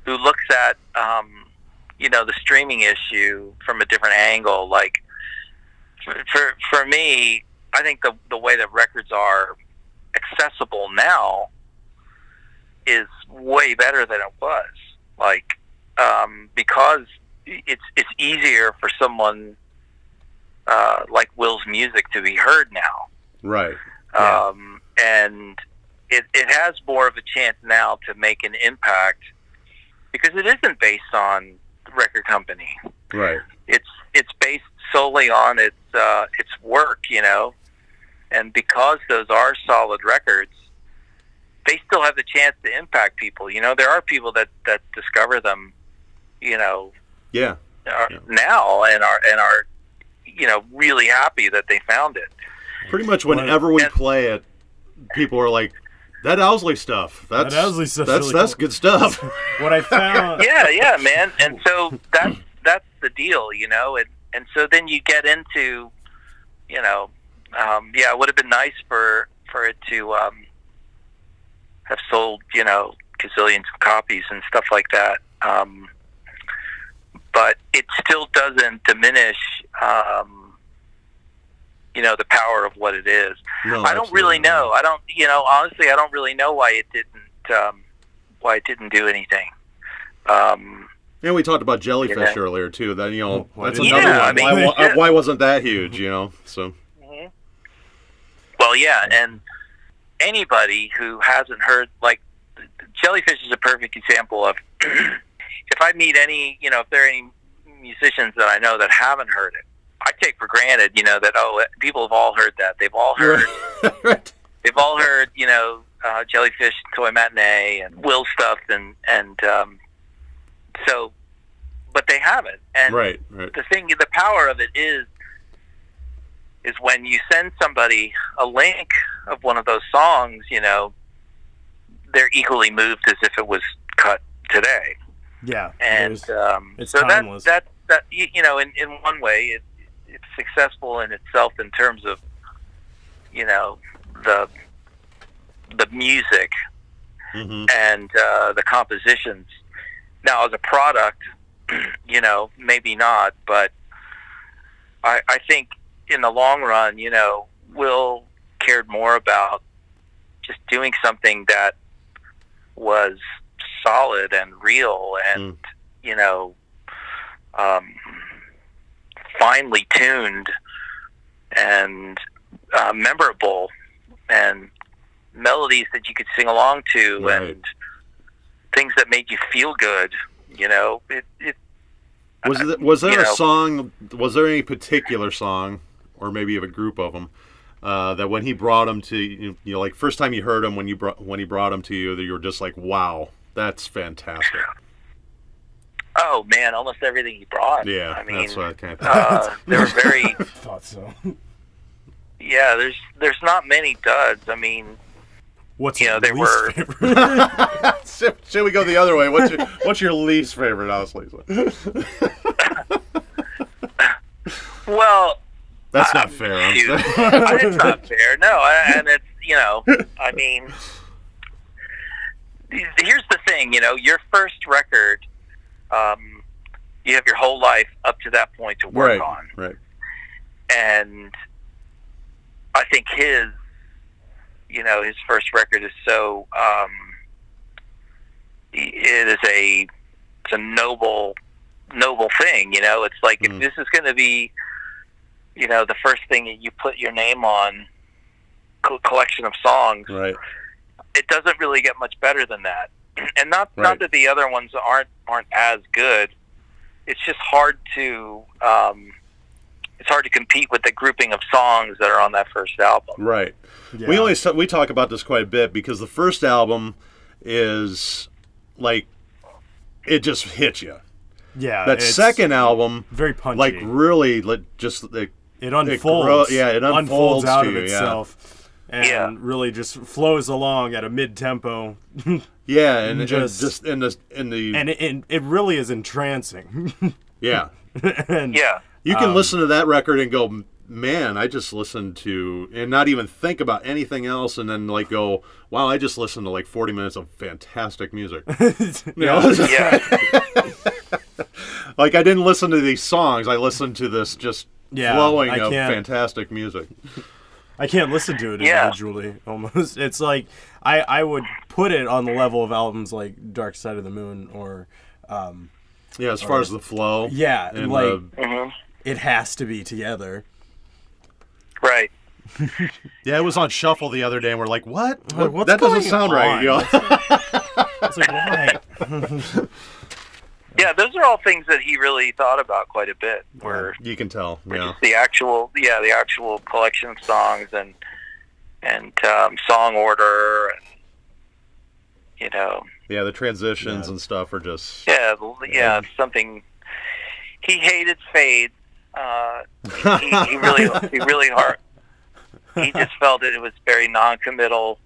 [SPEAKER 1] looks at the streaming issue from a different angle. Like for me, I think the way that records are accessible now is way better than it was. Because it's easier for someone like Will's music to be heard now.
[SPEAKER 2] Right.
[SPEAKER 1] And it has more of a chance now to make an impact because it isn't based on the record company.
[SPEAKER 2] Right.
[SPEAKER 1] It's based solely on its work, And because those are solid records, they still have the chance to impact people. There are people that discover them, now and are really happy that they found it.
[SPEAKER 2] Pretty much whenever we play it, people are like, that Owsley stuff. That's good stuff.
[SPEAKER 3] What I found.
[SPEAKER 1] Yeah, man. And so that's the deal, and so then you get into, it would have been nice for it to have sold, gazillions of copies and stuff like that. But it still doesn't diminish, the power of what it is.
[SPEAKER 2] No,
[SPEAKER 1] I don't really know. I don't, honestly, I don't really know why it didn't do anything.
[SPEAKER 2] We talked about Jellyfish earlier too. That that's another one.
[SPEAKER 1] I mean,
[SPEAKER 2] why wasn't that huge? So.
[SPEAKER 1] Mm-hmm. Well, yeah, and anybody who hasn't heard, like, Jellyfish is a perfect example of if I meet any, if there are any musicians that I know that haven't heard it, I take for granted, that people have all heard that. They've all heard.
[SPEAKER 2] Right.
[SPEAKER 1] They've all heard, Jellyfish, Toy Matinee, and Will stuff, and so, but they haven't. And
[SPEAKER 2] right.
[SPEAKER 1] The power of it is when you send somebody a link of one of those songs, they're equally moved as if it was cut today.
[SPEAKER 3] Yeah,
[SPEAKER 1] and
[SPEAKER 3] it's
[SPEAKER 1] so
[SPEAKER 3] timeless.
[SPEAKER 1] that in one way it's successful in itself in terms of the music and the compositions. Now, as a product, maybe not, but I think in the long run, Will cared more about just doing something that was solid and real and finely tuned and memorable and melodies that you could sing along to,
[SPEAKER 2] right,
[SPEAKER 1] and things that made you feel good.
[SPEAKER 2] Was there a song? Was there any particular song, or maybe you have a group of them, that when he brought them to like first time you heard him, when he brought them to you, that you were just like, wow, that's fantastic.
[SPEAKER 1] Oh man, almost everything he brought.
[SPEAKER 2] Yeah,
[SPEAKER 1] I mean,
[SPEAKER 2] that's what I kind of thought.
[SPEAKER 1] They were very.
[SPEAKER 3] Thought so.
[SPEAKER 1] Yeah, there's not many duds. I mean,
[SPEAKER 3] what's
[SPEAKER 1] they were.
[SPEAKER 2] Should we go the other way? What's your least favorite Owsley?
[SPEAKER 1] Well,
[SPEAKER 2] that's not fair.
[SPEAKER 1] It's not fair. No, and it's I mean, here's the thing. Your first record, you have your whole life up to that point to work on,
[SPEAKER 2] right? And
[SPEAKER 1] I think his first record is so it's a noble thing. It's like if this is going to be the first thing that you put your name on, collection of songs,
[SPEAKER 2] right?
[SPEAKER 1] It doesn't really get much better than that. And not that the other ones aren't as good. It's just hard to compete with the grouping of songs that are on that first album.
[SPEAKER 2] Right.
[SPEAKER 3] Yeah.
[SPEAKER 2] We talk about this quite a bit because the first album is like it just hits you.
[SPEAKER 3] Yeah.
[SPEAKER 2] That second album,
[SPEAKER 3] very punchy.
[SPEAKER 2] Like really,
[SPEAKER 3] it unfolds.
[SPEAKER 2] It unfolds
[SPEAKER 3] out
[SPEAKER 2] to
[SPEAKER 3] of
[SPEAKER 2] you,
[SPEAKER 3] itself, and really just flows along at a mid-tempo.
[SPEAKER 2] Yeah, and
[SPEAKER 3] it really is entrancing.
[SPEAKER 2] Yeah.
[SPEAKER 3] And,
[SPEAKER 2] you can listen to that record and go, man, I just listened to, and not even think about anything else, and then like go, wow, I just listened to like 40 minutes of fantastic music. Like I didn't listen to these songs, I listened to this just flowing of fantastic music.
[SPEAKER 3] I can't listen to it individually, almost. It's like, I would put it on the level of albums like Dark Side of the Moon or...
[SPEAKER 2] as far as the flow.
[SPEAKER 3] Yeah, and like, it has to be together.
[SPEAKER 1] Right.
[SPEAKER 2] Yeah, it was on shuffle the other day, and we're like, what?
[SPEAKER 3] What's
[SPEAKER 2] that doesn't
[SPEAKER 3] going
[SPEAKER 2] sound
[SPEAKER 3] on?
[SPEAKER 2] right.
[SPEAKER 3] It's like, why?
[SPEAKER 1] Yeah, those are all things that he really thought about quite a bit. Where
[SPEAKER 2] you can tell,
[SPEAKER 1] just the actual collection of songs and song order
[SPEAKER 2] Yeah, the transitions and stuff are just...
[SPEAKER 1] Yeah, something... He hated fades. He really hard. He just felt it was very non-committal,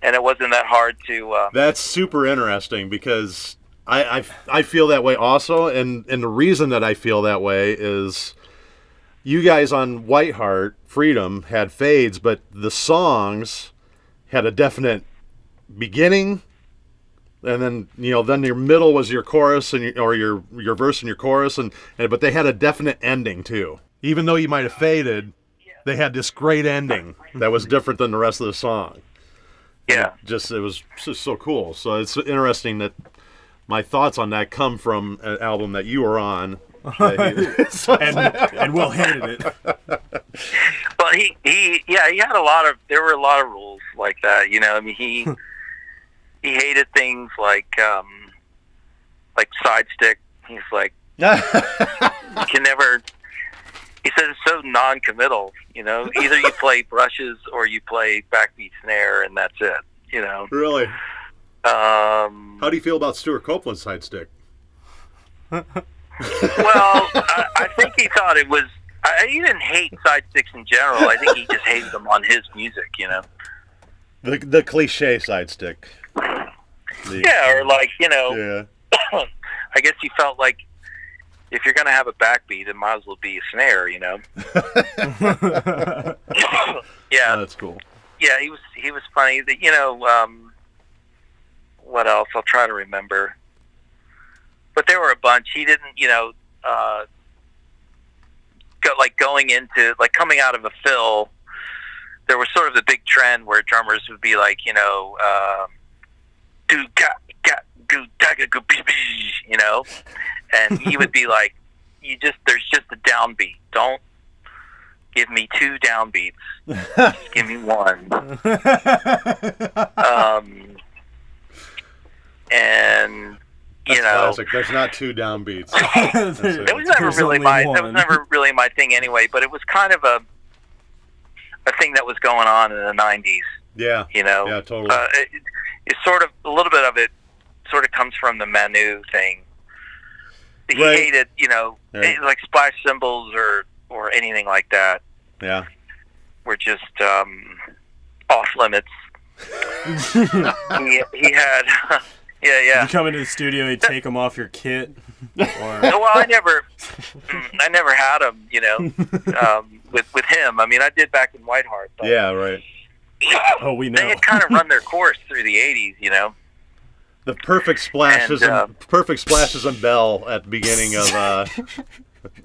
[SPEAKER 1] and it wasn't that hard to...
[SPEAKER 2] That's super interesting, because I feel that way also, and the reason that I feel that way is you guys on Whiteheart, Freedom, had fades, but the songs had a definite beginning, and then then your middle was your chorus and your verse and your chorus, but they had a definite ending too. Even though you might have faded, they had this great ending that was different than the rest of the song.
[SPEAKER 1] Yeah,
[SPEAKER 2] it was just so cool. So it's interesting that my thoughts on that come from an album that you were on,
[SPEAKER 3] and Will hated it.
[SPEAKER 1] Well, he had a lot of. There were a lot of rules like that. I mean, he hated things like side stick. He's like, you can never. He said it's so non-committal. Either you play brushes or you play backbeat snare, and that's it.
[SPEAKER 2] Really. How do you feel about Stuart Copeland's side stick?
[SPEAKER 1] Well, I think he thought it was. He didn't hate side sticks in general. I think he just hated them on his music.
[SPEAKER 2] The cliche side stick.
[SPEAKER 1] Yeah, or
[SPEAKER 2] Yeah.
[SPEAKER 1] I guess he felt like if you're going to have a backbeat, it might as well be a snare. Yeah.
[SPEAKER 2] Oh, that's cool.
[SPEAKER 1] Yeah, he was funny. What else? I'll try to remember. But there were a bunch. He didn't, going into, coming out of a fill, there was sort of the big trend where drummers would be like, do ga ga goo daga goo bee, and he would be like, there's just a downbeat. Don't give me two downbeats. Just give me one. And
[SPEAKER 2] that's classic. There's not two downbeats.
[SPEAKER 1] It was never really my thing anyway. But it was kind of a thing that was going on in the '90s.
[SPEAKER 2] Yeah. Yeah, totally.
[SPEAKER 1] It's sort of a little bit of it. Sort of comes from the Manu thing. He hated, like splash cymbals or anything like that.
[SPEAKER 2] Yeah.
[SPEAKER 1] Were just off limits. He had. Yeah.
[SPEAKER 3] You come into the studio, you take them off your kit.
[SPEAKER 1] Well, I never had them, with him. I mean, I did back in Whiteheart. But
[SPEAKER 2] yeah, right.
[SPEAKER 3] Oh, we know.
[SPEAKER 1] They had kind of run their course through the '80s,
[SPEAKER 2] The perfect splashes and bell at the beginning of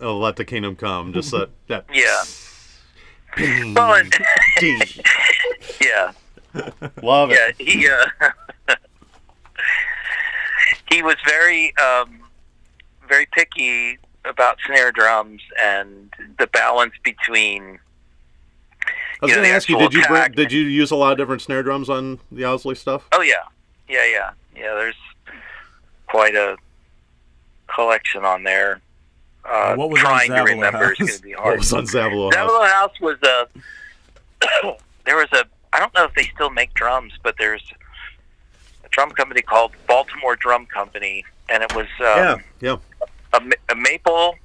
[SPEAKER 2] Let the Kingdom Come. Just that.
[SPEAKER 1] Yeah.
[SPEAKER 2] Well,
[SPEAKER 1] yeah.
[SPEAKER 2] Love it.
[SPEAKER 1] Yeah, he was very very picky about snare drums and the balance between.
[SPEAKER 2] I was going to ask you, did you use a lot of different snare drums on the Owsley stuff?
[SPEAKER 1] Oh yeah. There's quite a collection on there.
[SPEAKER 3] What was
[SPEAKER 1] trying
[SPEAKER 3] on
[SPEAKER 1] to remember
[SPEAKER 3] House?
[SPEAKER 1] is going to be hard.
[SPEAKER 2] What was on Zavalo House?
[SPEAKER 1] Zavalo House was there was I don't know if they still make drums, but there's a drum company called Baltimore Drum Company, and it was a maple.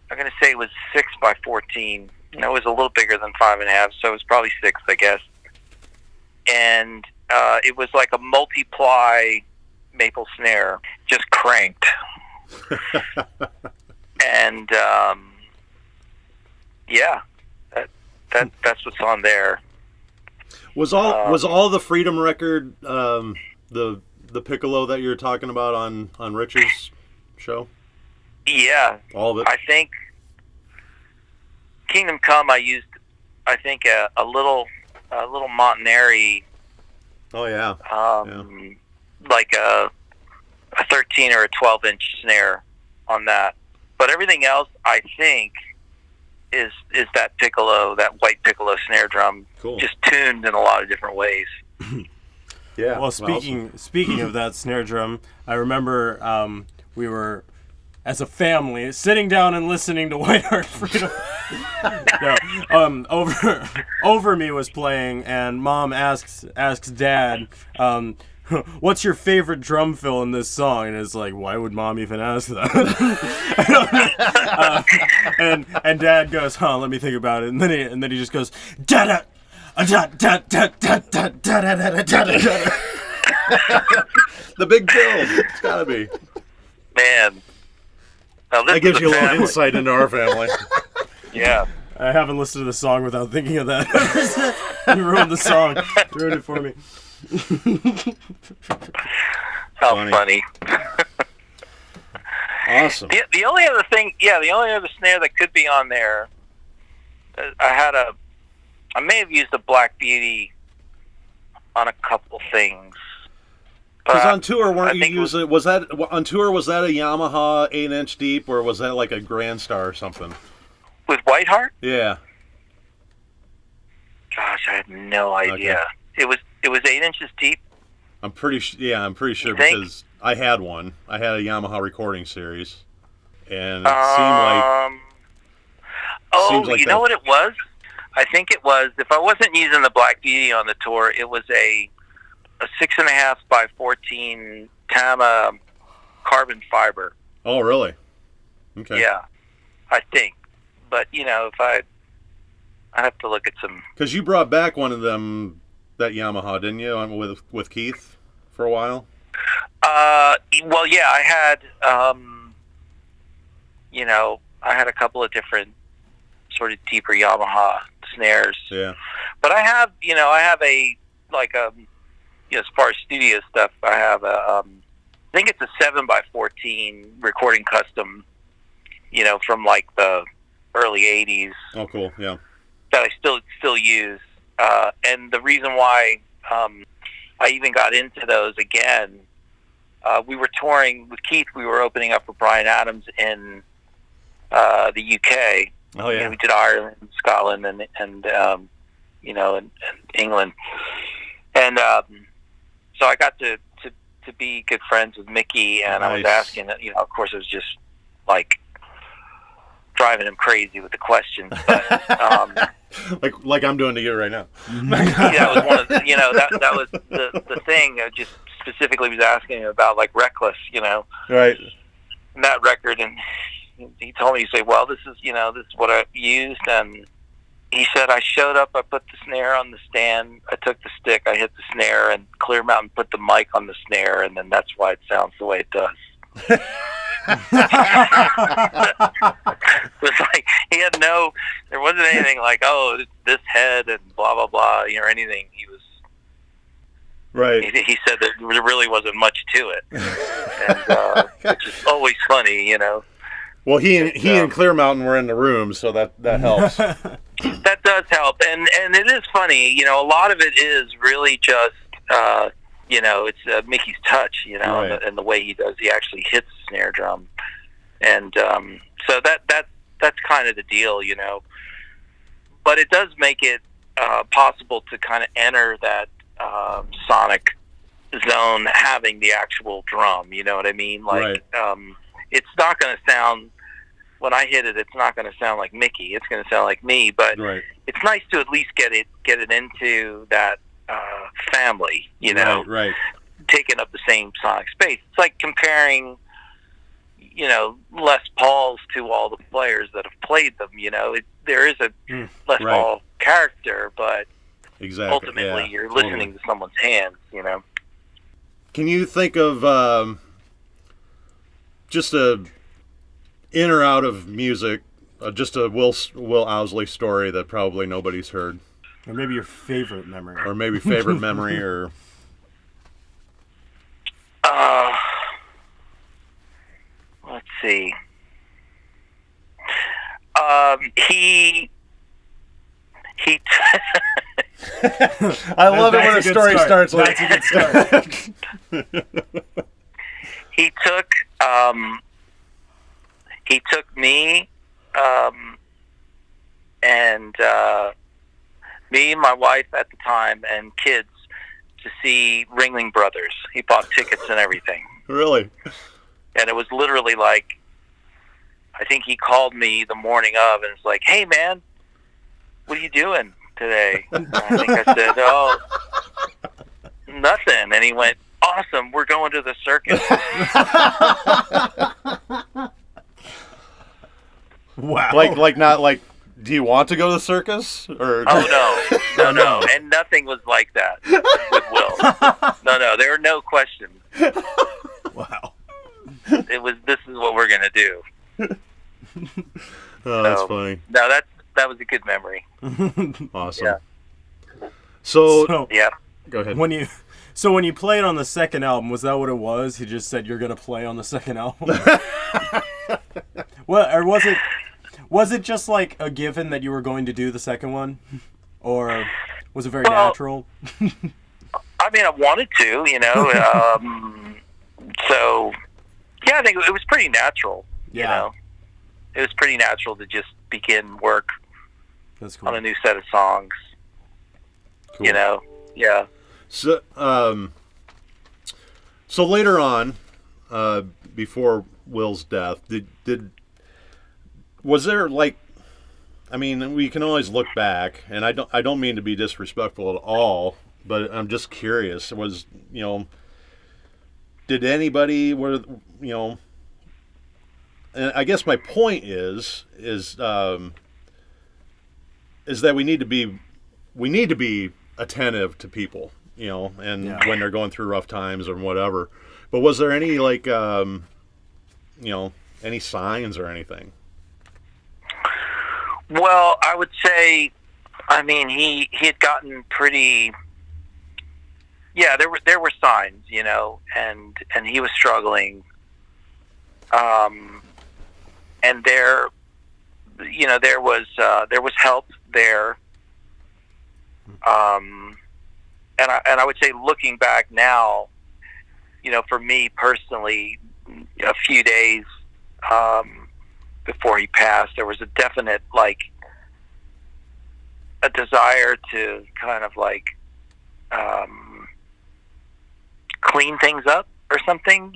[SPEAKER 1] I'm going to say it was 6x14. And it was a little bigger than 5.5, so it was probably 6, I guess. And it was like a multiply maple snare, just cranked. And that's what's on there.
[SPEAKER 2] Was all the Freedom record the piccolo that you're talking about on Rich's show?
[SPEAKER 1] Yeah,
[SPEAKER 2] all of it.
[SPEAKER 1] I think Kingdom Come. I used, I think, a little Montanari.
[SPEAKER 2] Oh yeah.
[SPEAKER 1] Like a 13 or a 12-inch snare on that. But everything else, I think, is that piccolo, that white piccolo snare drum,
[SPEAKER 2] cool.
[SPEAKER 1] Just tuned in a lot of different ways.
[SPEAKER 3] Yeah. Well, speaking of that snare drum, I remember we were as a family, sitting down and listening to White Heart Freedom. No, Over Me was playing, and Mom asks Dad, what's your favorite drum fill in this song? And it's like, why would Mom even ask that? And Dad goes, let me think about it. And then he just goes, da da da da da da da da da da.
[SPEAKER 2] The big build. It's gotta be.
[SPEAKER 1] Man.
[SPEAKER 2] That gives you a little insight into our family.
[SPEAKER 1] Yeah.
[SPEAKER 3] I haven't listened to the song without thinking of that. You ruined the song. You ruined it for me.
[SPEAKER 1] How funny.
[SPEAKER 2] Awesome.
[SPEAKER 1] The only other thing, the only other snare that could be on there, I may have used a Black Beauty on a couple things.
[SPEAKER 2] Because on tour, weren't you using? Was that on tour? Was that a Yamaha 8-inch deep, or was that like a Grand Star or something?
[SPEAKER 1] With Whiteheart?
[SPEAKER 2] Yeah.
[SPEAKER 1] Gosh, I have no idea. Okay. It was 8 inches deep.
[SPEAKER 2] I'm pretty sure because I had one. I had a Yamaha recording series, and it seemed like. You know what it was? I think it was. If I wasn't using the Black Beauty on the tour, it was a 6.5 by 14 Tama carbon fiber. Oh, really? Okay.
[SPEAKER 1] Yeah, I think. But if I have to look at some.
[SPEAKER 2] Because you brought back one of them, that Yamaha, didn't you, with Keith for a while?
[SPEAKER 1] Well, yeah, I had. I had a couple of different sort of deeper Yamaha snares.
[SPEAKER 2] Yeah. But
[SPEAKER 1] I have as far as studio stuff, I have I think it's a 7 by 14 recording custom, from like the early 80s.
[SPEAKER 2] Oh, cool. Yeah.
[SPEAKER 1] That I still use. And the reason why I even got into those again, we were touring with Keith. We were opening up for Bryan Adams in the UK.
[SPEAKER 2] Oh, yeah.
[SPEAKER 1] We did Ireland, Scotland, and England. And so I got to be good friends with Mickey, and
[SPEAKER 2] nice.
[SPEAKER 1] I was asking, of course, it was just like driving him crazy with the questions. But,
[SPEAKER 2] like I'm doing to you right now.
[SPEAKER 1] That was one of that was the thing. I just specifically was asking him about like Reckless,
[SPEAKER 2] Right.
[SPEAKER 1] And that record, and he told me, he said, well, this is what I used, and he said, I showed up, I put the snare on the stand, I took the stick, I hit the snare, and Clear Mountain put the mic on the snare, and then that's why it sounds the way it does. It was like, there wasn't anything like, oh, this head and blah, blah, blah, or anything. He was,
[SPEAKER 2] right.
[SPEAKER 1] He said that there really wasn't much to it. And, which is always funny,
[SPEAKER 2] Well, he and Clear Mountain were in the room, so that helps.
[SPEAKER 1] That does help, and it is funny. A lot of it is really just it's Mickey's touch,
[SPEAKER 2] right.
[SPEAKER 1] and the way he actually hits the snare drum, and so that's kind of the deal, But it does make it possible to kind of enter that sonic zone, having the actual drum. You know what I mean? Like,
[SPEAKER 2] right.
[SPEAKER 1] It's not going to sound. When I hit it, it's not going to sound like Mickey. It's going to sound like me. But
[SPEAKER 2] right.
[SPEAKER 1] It's nice to at least get it into that family.
[SPEAKER 2] Right.
[SPEAKER 1] Taking up the same sonic space. It's like comparing, Les Pauls to all the players that have played them. There is a Les Paul character, but
[SPEAKER 2] exactly.
[SPEAKER 1] Ultimately, you're listening to someone's hands.
[SPEAKER 2] Can you think of just a in or out of music, just a Will Owsley story that probably nobody's heard,
[SPEAKER 3] or maybe your favorite memory,
[SPEAKER 2] or
[SPEAKER 1] let's see. He
[SPEAKER 2] I love it when a story starts like
[SPEAKER 3] that's a good start.
[SPEAKER 1] He took me, and me, my wife at the time, and kids to see Ringling Brothers. He bought tickets and everything.
[SPEAKER 2] Really?
[SPEAKER 1] And it was literally like I think he called me the morning of and was like, "Hey, man, what are you doing today?" And I think I said, "Oh, nothing." And he went, "Awesome, we're going to the circus."
[SPEAKER 3] Wow.
[SPEAKER 2] Like not like, do you want to go to the circus? Or
[SPEAKER 1] Oh, no. And nothing was like that with Will. No, there were no questions.
[SPEAKER 3] Wow.
[SPEAKER 1] It was, this is what we're going to do.
[SPEAKER 2] Oh, that's funny.
[SPEAKER 1] No, that was a good memory.
[SPEAKER 2] Awesome.
[SPEAKER 1] Yeah.
[SPEAKER 2] So
[SPEAKER 1] Yeah.
[SPEAKER 2] go ahead.
[SPEAKER 3] When you played on the second album, was that what it was? He just said you're gonna play on the second album. Well, or was it just like a given that you were going to do the second one, or was it very natural?
[SPEAKER 1] I mean, I wanted to, so yeah, I think it was pretty natural.
[SPEAKER 3] Yeah.
[SPEAKER 1] You know, it was pretty natural to just begin work
[SPEAKER 3] That's cool.
[SPEAKER 1] on a new set of songs.
[SPEAKER 2] Cool.
[SPEAKER 1] Yeah.
[SPEAKER 2] So, so later on, before Will's death, was there like, I mean, we can always look back, and I don't mean to be disrespectful at all, but I'm just curious. Did anybody and I guess my point is that we need to be attentive to people, and when they're going through rough times or whatever. But was there any any signs or anything?
[SPEAKER 1] Well, I would say, I mean, he had gotten pretty. Yeah, there were signs, and he was struggling. And there was help there. And I would say, looking back now, for me personally, a few days before he passed, there was a definite a desire to kind of clean things up or something,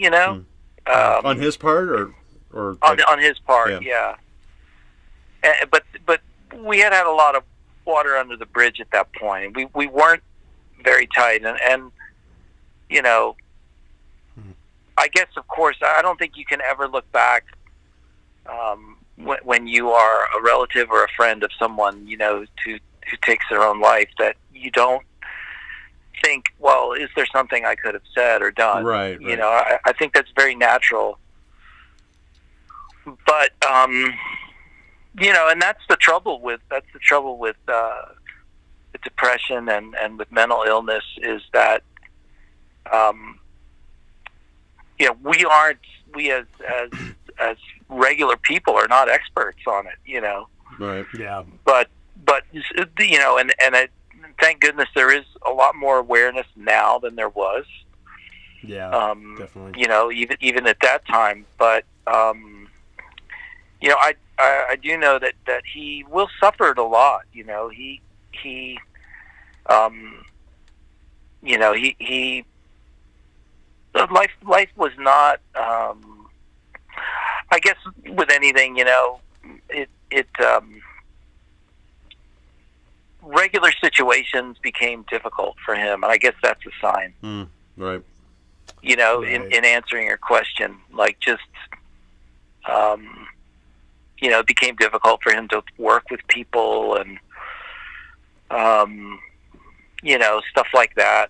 [SPEAKER 2] On his part, or
[SPEAKER 1] on his part, yeah. But we had a lot of water under the bridge at that point. We weren't very tight, and I guess, of course, I don't think you can ever look back when you are a relative or a friend of someone who takes their own life, that you don't think, well, is there something I could have said or done?
[SPEAKER 2] Right.
[SPEAKER 1] I think that's very natural. But and that's the trouble with depression and with mental illness, is that we as regular people are not experts on it,
[SPEAKER 2] Right.
[SPEAKER 3] Yeah.
[SPEAKER 1] But and thank goodness there is a lot more awareness now than there was.
[SPEAKER 3] Yeah. Definitely.
[SPEAKER 1] Even at that time, but I do know that he Will suffered a lot. Life was not. I guess with anything, regular situations became difficult for him, and I guess that's a sign.
[SPEAKER 2] Right.
[SPEAKER 1] In answering your question, it became difficult for him to work with people and, stuff like that.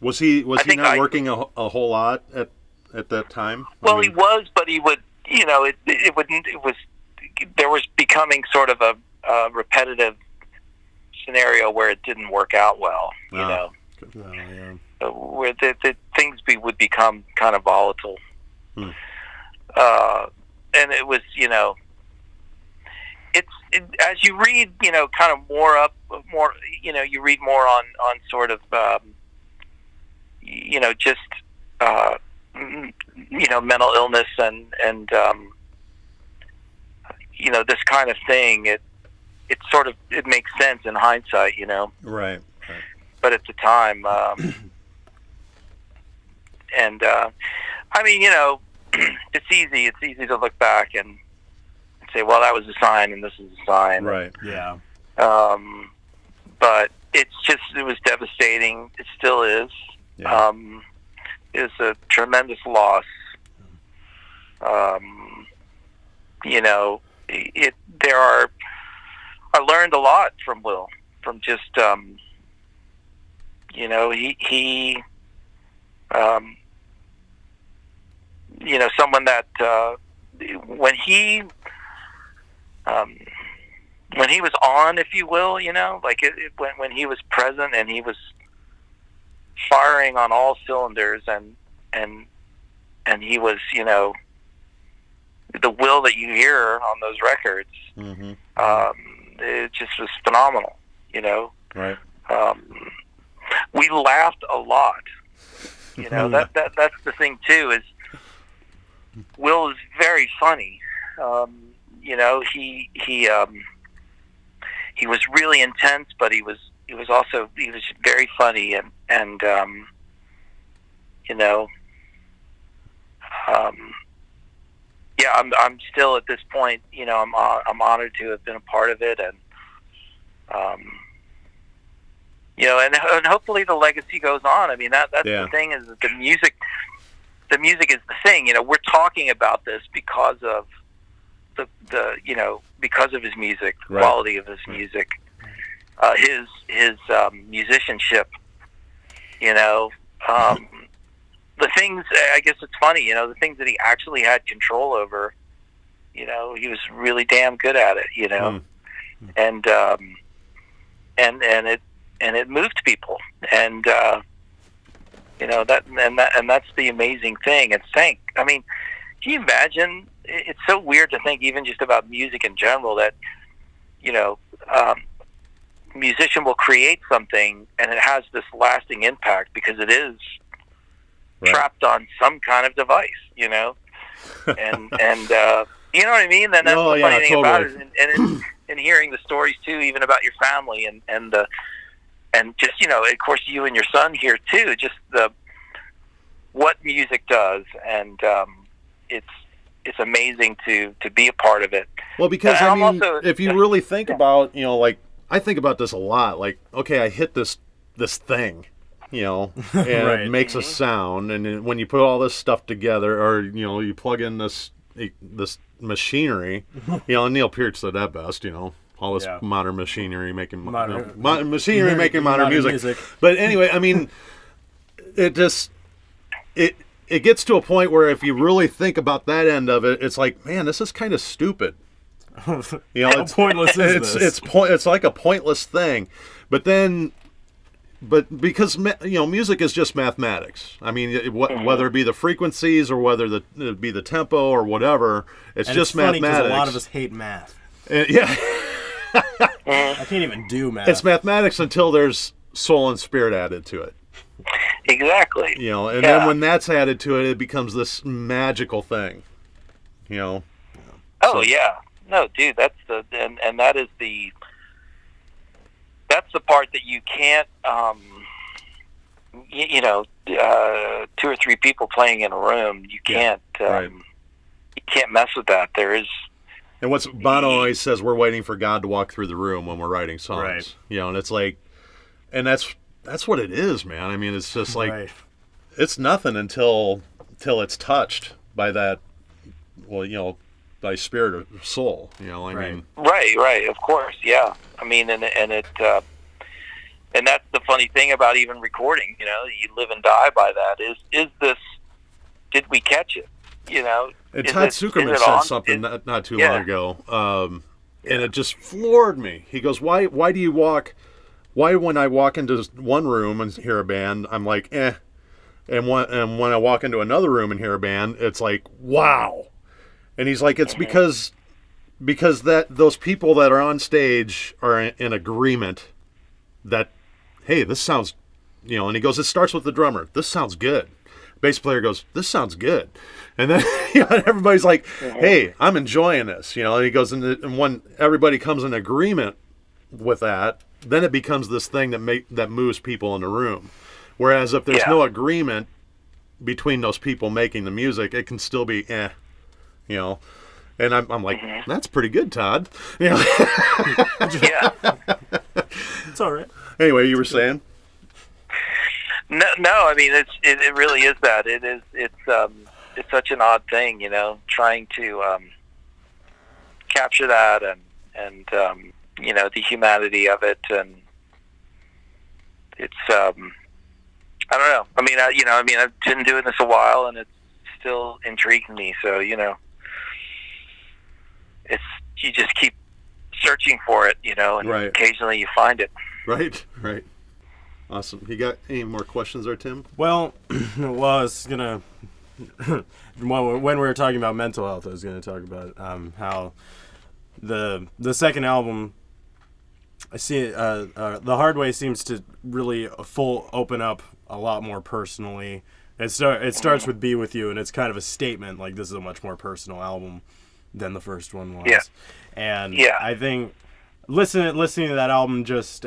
[SPEAKER 2] Was he not working a whole lot at that time?
[SPEAKER 1] Well, he was, but he would, there was becoming sort of a repetitive scenario where it didn't work out well,
[SPEAKER 3] yeah.
[SPEAKER 1] where the things would become kind of volatile. And it was, as you read, kind of more, you read more on sort of, just, mental illness and this kind of thing. It makes sense in hindsight,
[SPEAKER 2] Right.
[SPEAKER 1] But at the time, and I mean, it's easy to look back and say, well, that was a sign and this is a sign.
[SPEAKER 2] Right.
[SPEAKER 3] Yeah.
[SPEAKER 1] But it was devastating. It still is.
[SPEAKER 2] Yeah.
[SPEAKER 1] It's a tremendous loss. I learned a lot from Will, from just, someone that, when he was on, if you will, when he was present and he was firing on all cylinders and he was, the Will that you hear on those records,
[SPEAKER 2] Mm-hmm.
[SPEAKER 1] It just was phenomenal,
[SPEAKER 2] Right.
[SPEAKER 1] We laughed a lot. That's the thing too, is Will is very funny. He was really intense, but he was very funny and I'm still at this point, I'm honored to have been a part of it, and and hopefully the legacy goes on. I mean, that's the thing, is that the music is the thing. We're talking about this because of because of his music, the quality of his music, his musicianship. The things, I guess it's funny, the things that he actually had control over, he was really damn good at it, and it moved people, and that's the amazing thing. Can you imagine? It's so weird to think, even just about music in general, that musician will create something and it has this lasting impact because it is trapped on some kind of device, and you know what I mean? Then that's the funny thing about it, and hearing the stories too, even about your family and just, of course, you and your son here too, just what music does, and it's amazing to be a part of it.
[SPEAKER 2] Well, because if you really think about, I think about this a lot. Like, okay, I hit this thing, and it makes a sound, and then when you put all this stuff together, or you plug in this machinery, and Neil Peart said that best, all this modern machinery making modern music. But anyway, it gets to a point where if you really think about that end of it, it's like, man, this is kind of stupid.
[SPEAKER 3] How pointless is this?
[SPEAKER 2] It's like a pointless thing, but because music is just mathematics. Whether it be the frequencies or whether it be the tempo or whatever, it's just
[SPEAKER 3] funny
[SPEAKER 2] mathematics.
[SPEAKER 3] A lot of us hate math.
[SPEAKER 2] I
[SPEAKER 3] can't even do math.
[SPEAKER 2] It's mathematics until there's soul and spirit added to it.
[SPEAKER 1] Exactly.
[SPEAKER 2] Then when that's added to it, it becomes this magical thing.
[SPEAKER 1] Oh yeah. No, dude, that's and that is that's the part that you can't, 2 or 3 people playing in a room, you can't, you can't mess with that. There is.
[SPEAKER 2] And what's Bono always says, we're waiting for God to walk through the room when we're writing songs.
[SPEAKER 3] Right.
[SPEAKER 2] And it's like, and that's what it is, man. It's just like, it's nothing until it's touched by that, by spirit or soul,
[SPEAKER 1] Right, of course, yeah. And that's the funny thing about even recording, you live and die by that. Is this, did we catch it?
[SPEAKER 2] And Todd Zuckerman said something not too long ago, and it just floored me. He goes, why when I walk into one room and hear a band, I'm like, eh. And when I walk into another room and hear a band, it's like, wow. And he's like, it's because that those people that are on stage are in agreement that, hey, this sounds, and he goes, it starts with the drummer. This sounds good. Bass player goes, this sounds good. And then everybody's like, hey, I'm enjoying this. And he goes, and when everybody comes in agreement with that, then it becomes this thing that moves people in the room. Whereas if there's no agreement between those people making the music, it can still be And I'm like, that's pretty good, Todd. You know?
[SPEAKER 1] Yeah.
[SPEAKER 3] It's all right.
[SPEAKER 2] Anyway, you were saying?
[SPEAKER 1] No, I mean it really is that. It's such an odd thing, you know, trying to capture that and you know, the humanity of it, and it's I don't know. I mean, I've been doing this a while, and it's still intriguing me. So, you know, you just keep searching for it, you know, and occasionally you find it.
[SPEAKER 2] Right. Awesome. You got any more questions there, Tim?
[SPEAKER 3] Well, I was gonna. When we were talking about mental health, I was gonna talk about how the second album. I see the Hard Way seems to really open up a lot more personally. It starts with Be With You, and it's kind of a statement, like this is a much more personal album than the first one was.
[SPEAKER 1] Yeah.
[SPEAKER 3] And I think listening to that album just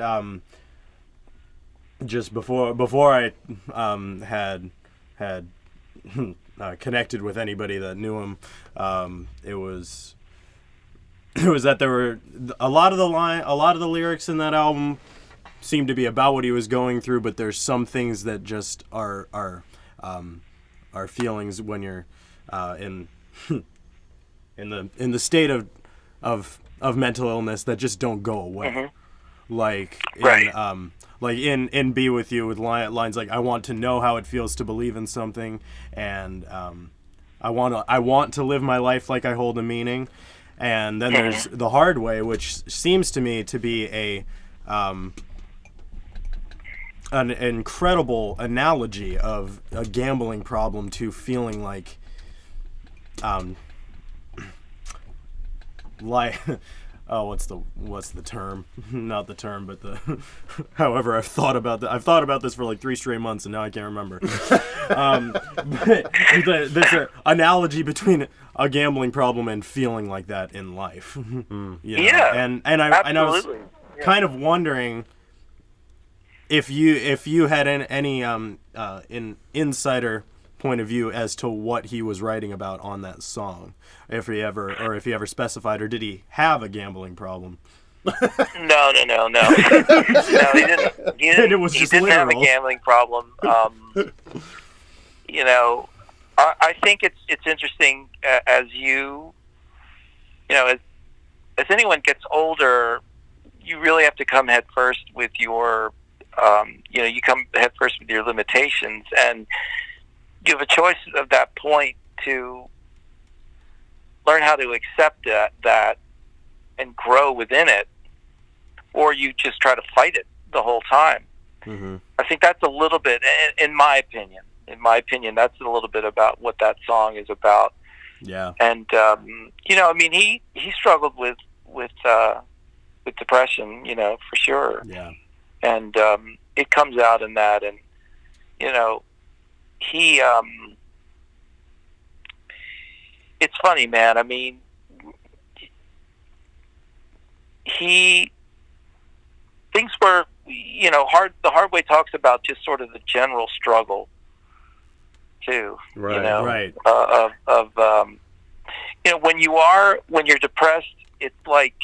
[SPEAKER 3] before I had connected with anybody that knew him, it was that there were a lot of the lyrics in that album seemed to be about what he was going through, but there's some things that just are feelings when you're in the state of mental illness that just don't go away. Like in Be With You, with lines like, I want to know how it feels to believe in something, and I want to live my life like I hold a meaning. And then there's The Hard Way, which seems to me to be an incredible analogy of a gambling problem to feeling like what's the term? Not the term, but the however I've thought about this for like 3 straight months, and now I can't remember. But there's an analogy between a gambling problem and feeling like that in life. You know?
[SPEAKER 1] Yeah,
[SPEAKER 3] and I was kind of wondering if you had any insider point of view as to what he was writing about on that song, if he ever specified, or did he have a gambling problem?
[SPEAKER 1] No. No, he didn't. He didn't have a gambling problem. You know, I think it's interesting as as anyone gets older, you really have to come head first with your you come head first with your limitations, and you have a choice at that point to learn how to accept that and grow within it, or you just try to fight it the whole time. I think that's a little bit, in my opinion, that's a little bit about what that song is about. Yeah. And I mean, he struggled with depression, for sure. Yeah. And it comes out in that, and he it's funny, man. I mean, things were hard. The Hard Way talks about just sort of the general struggle too. Right. Right. When you're depressed, it's like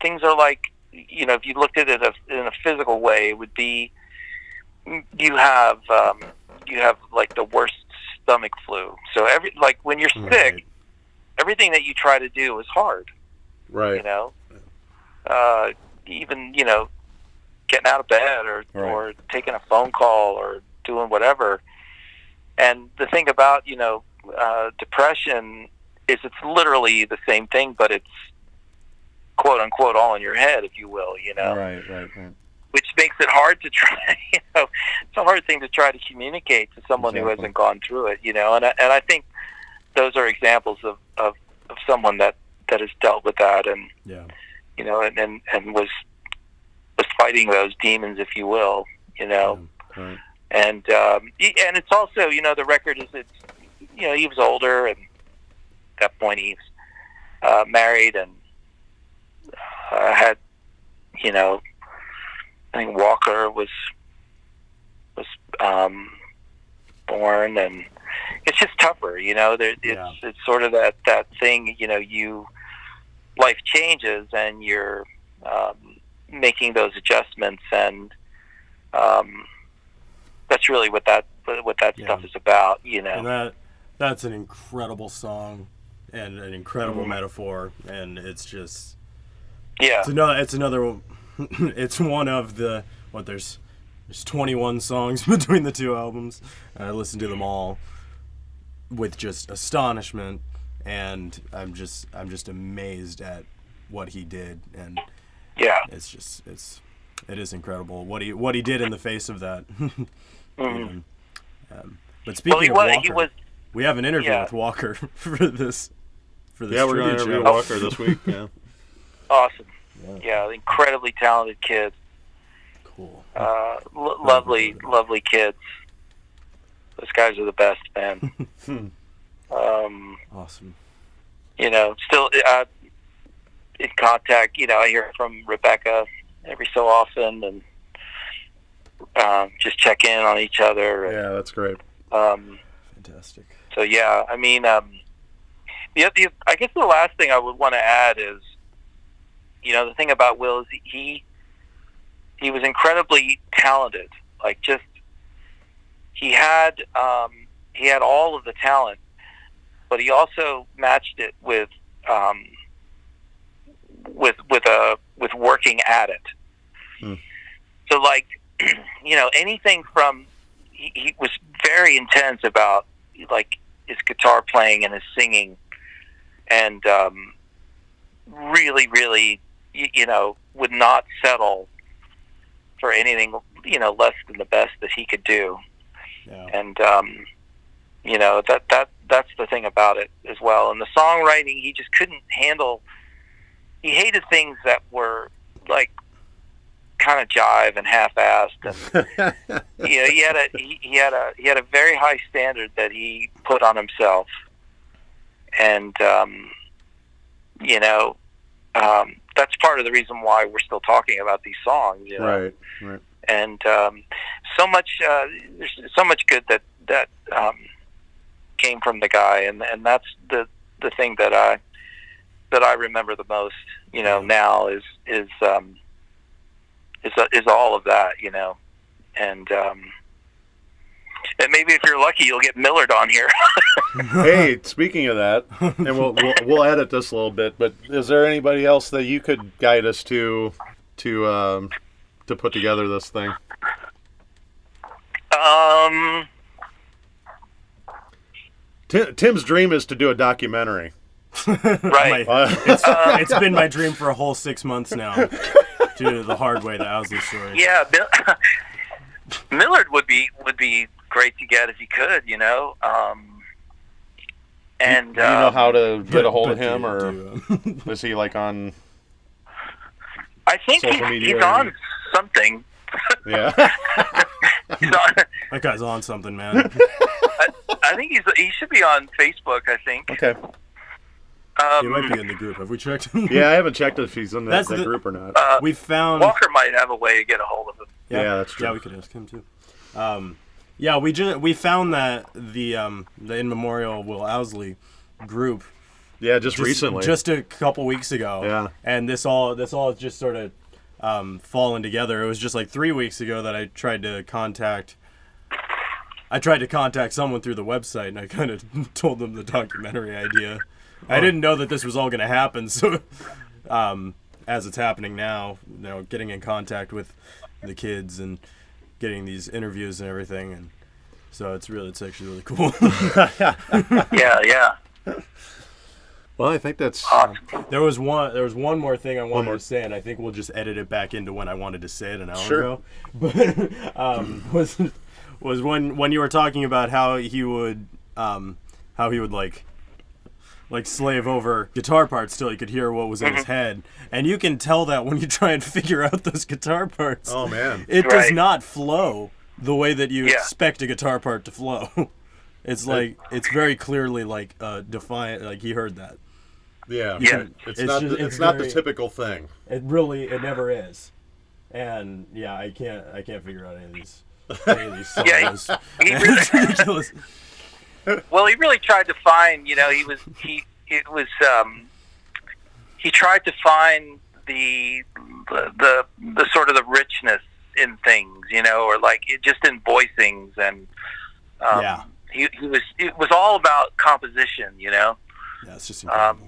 [SPEAKER 1] things are like, if you looked at it in a physical way, it would be you have like the worst stomach flu. So when you're sick, everything that you try to do is hard. Right. Even getting out of bed or taking a phone call or doing whatever. And the thing about depression is it's literally the same thing, but it's quote unquote all in your head, if you will. Right. Which makes it hard to try. It's a hard thing to try to communicate to someone who hasn't gone through it. And I think those are examples of someone that has dealt with that, and and was fighting those demons, if you will. Right. And it's also the record is he was older, and at that point he was married and had I think Walker was born, and it's just tougher, you know. It's sort of that thing, you know. Life changes, and you're making those adjustments, and that's really what that stuff is about, you know.
[SPEAKER 3] And that's an incredible song and an incredible metaphor, and it's just it's another it's one of the there's 21 songs between the two albums. I listened to them all with just astonishment, and I'm just amazed at what he did, and it is incredible what he did in the face of that. But speaking of Walker, we have an interview with Walker for this.
[SPEAKER 2] Yeah, we're going to interview Walker this week. Yeah.
[SPEAKER 1] Awesome. Yeah, incredibly talented kid.
[SPEAKER 3] Cool.
[SPEAKER 1] Lovely kids. Those guys are the best, man.
[SPEAKER 3] Awesome.
[SPEAKER 1] You know, still in contact. You know, I hear from Rebecca every so often, and just check in on each other.
[SPEAKER 2] Yeah, that's great.
[SPEAKER 3] Fantastic.
[SPEAKER 1] So yeah, I mean, I guess the last thing I would want to add is, you know, the thing about Will is he was incredibly talented. Like, just he had all of the talent, but he also matched it with working at it. So, like, you know, anything from he was very intense about, like, his guitar playing and his singing, and really, you know, would not settle for anything, you know, less than the best that he could do.
[SPEAKER 3] Yeah.
[SPEAKER 1] And you know, that's the thing about it as well. And the songwriting, he just couldn't handle. He hated things that were like kind of jive and half-assed, and you know, he had a very high standard that he put on himself, and you know, that's part of the reason why we're still talking about these songs, you know?
[SPEAKER 2] Right.
[SPEAKER 1] And so much, there's so much good that came from the guy, and that's the thing that I remember the most, you know, now is all of that, you know, and maybe if you're lucky, you'll get Millard on here.
[SPEAKER 2] Hey, speaking of that, and we'll edit this a little bit, but is there anybody else that you could guide us to put together this thing? Tim's dream is to do a documentary.
[SPEAKER 1] Right.
[SPEAKER 3] It's been my dream for a whole 6 months now, due to the hard way, the Owsley story.
[SPEAKER 1] Yeah, Millard would be great to get if he could, you know. And
[SPEAKER 2] do you know how to get a hold of him, or is he like on?
[SPEAKER 1] I think he's on something.
[SPEAKER 2] Yeah.
[SPEAKER 3] That guy's on something, man.
[SPEAKER 1] I think he should be on Facebook, I think.
[SPEAKER 2] Okay.
[SPEAKER 3] He might be in the group. Have we checked him?
[SPEAKER 2] Yeah, I haven't checked if he's in that group or not.
[SPEAKER 3] We found
[SPEAKER 1] Walker might have a way to get a hold of him.
[SPEAKER 2] Yeah, that's true.
[SPEAKER 3] Yeah, we could ask him too. We found that the In Memorial Will Owsley group.
[SPEAKER 2] Yeah, just recently.
[SPEAKER 3] Just a couple weeks ago.
[SPEAKER 2] Yeah.
[SPEAKER 3] And this all just sort of fallen together. It was just like 3 weeks ago that I tried to contact someone through the website, and I kind of told them the documentary idea. I didn't know that this was all going to happen, so as it's happening now, you know, getting in contact with the kids and getting these interviews and everything, and so it's actually really cool.
[SPEAKER 1] Yeah.
[SPEAKER 2] Well, I think that's
[SPEAKER 1] awesome.
[SPEAKER 3] There was one more thing I wanted to say, and I think we'll just edit it back into when I wanted to say it an hour ago. But was when you were talking about how he would like slave over guitar parts till he could hear what was in his head, and you can tell that when you try and figure out those guitar parts.
[SPEAKER 2] Oh man,
[SPEAKER 3] it does not flow the way that you expect a guitar part to flow. It's like it's very clearly like defiant. Like he heard that.
[SPEAKER 2] Yeah. It's not the typical thing.
[SPEAKER 3] It never is. And yeah, I can't figure out any of these solos.
[SPEAKER 1] Yeah,
[SPEAKER 3] it's ridiculous.
[SPEAKER 1] Well, he really tried to find. He tried to find the sort of the richness in things, or like just in voicings, and it was all about composition,
[SPEAKER 3] Yeah, it's just incredible.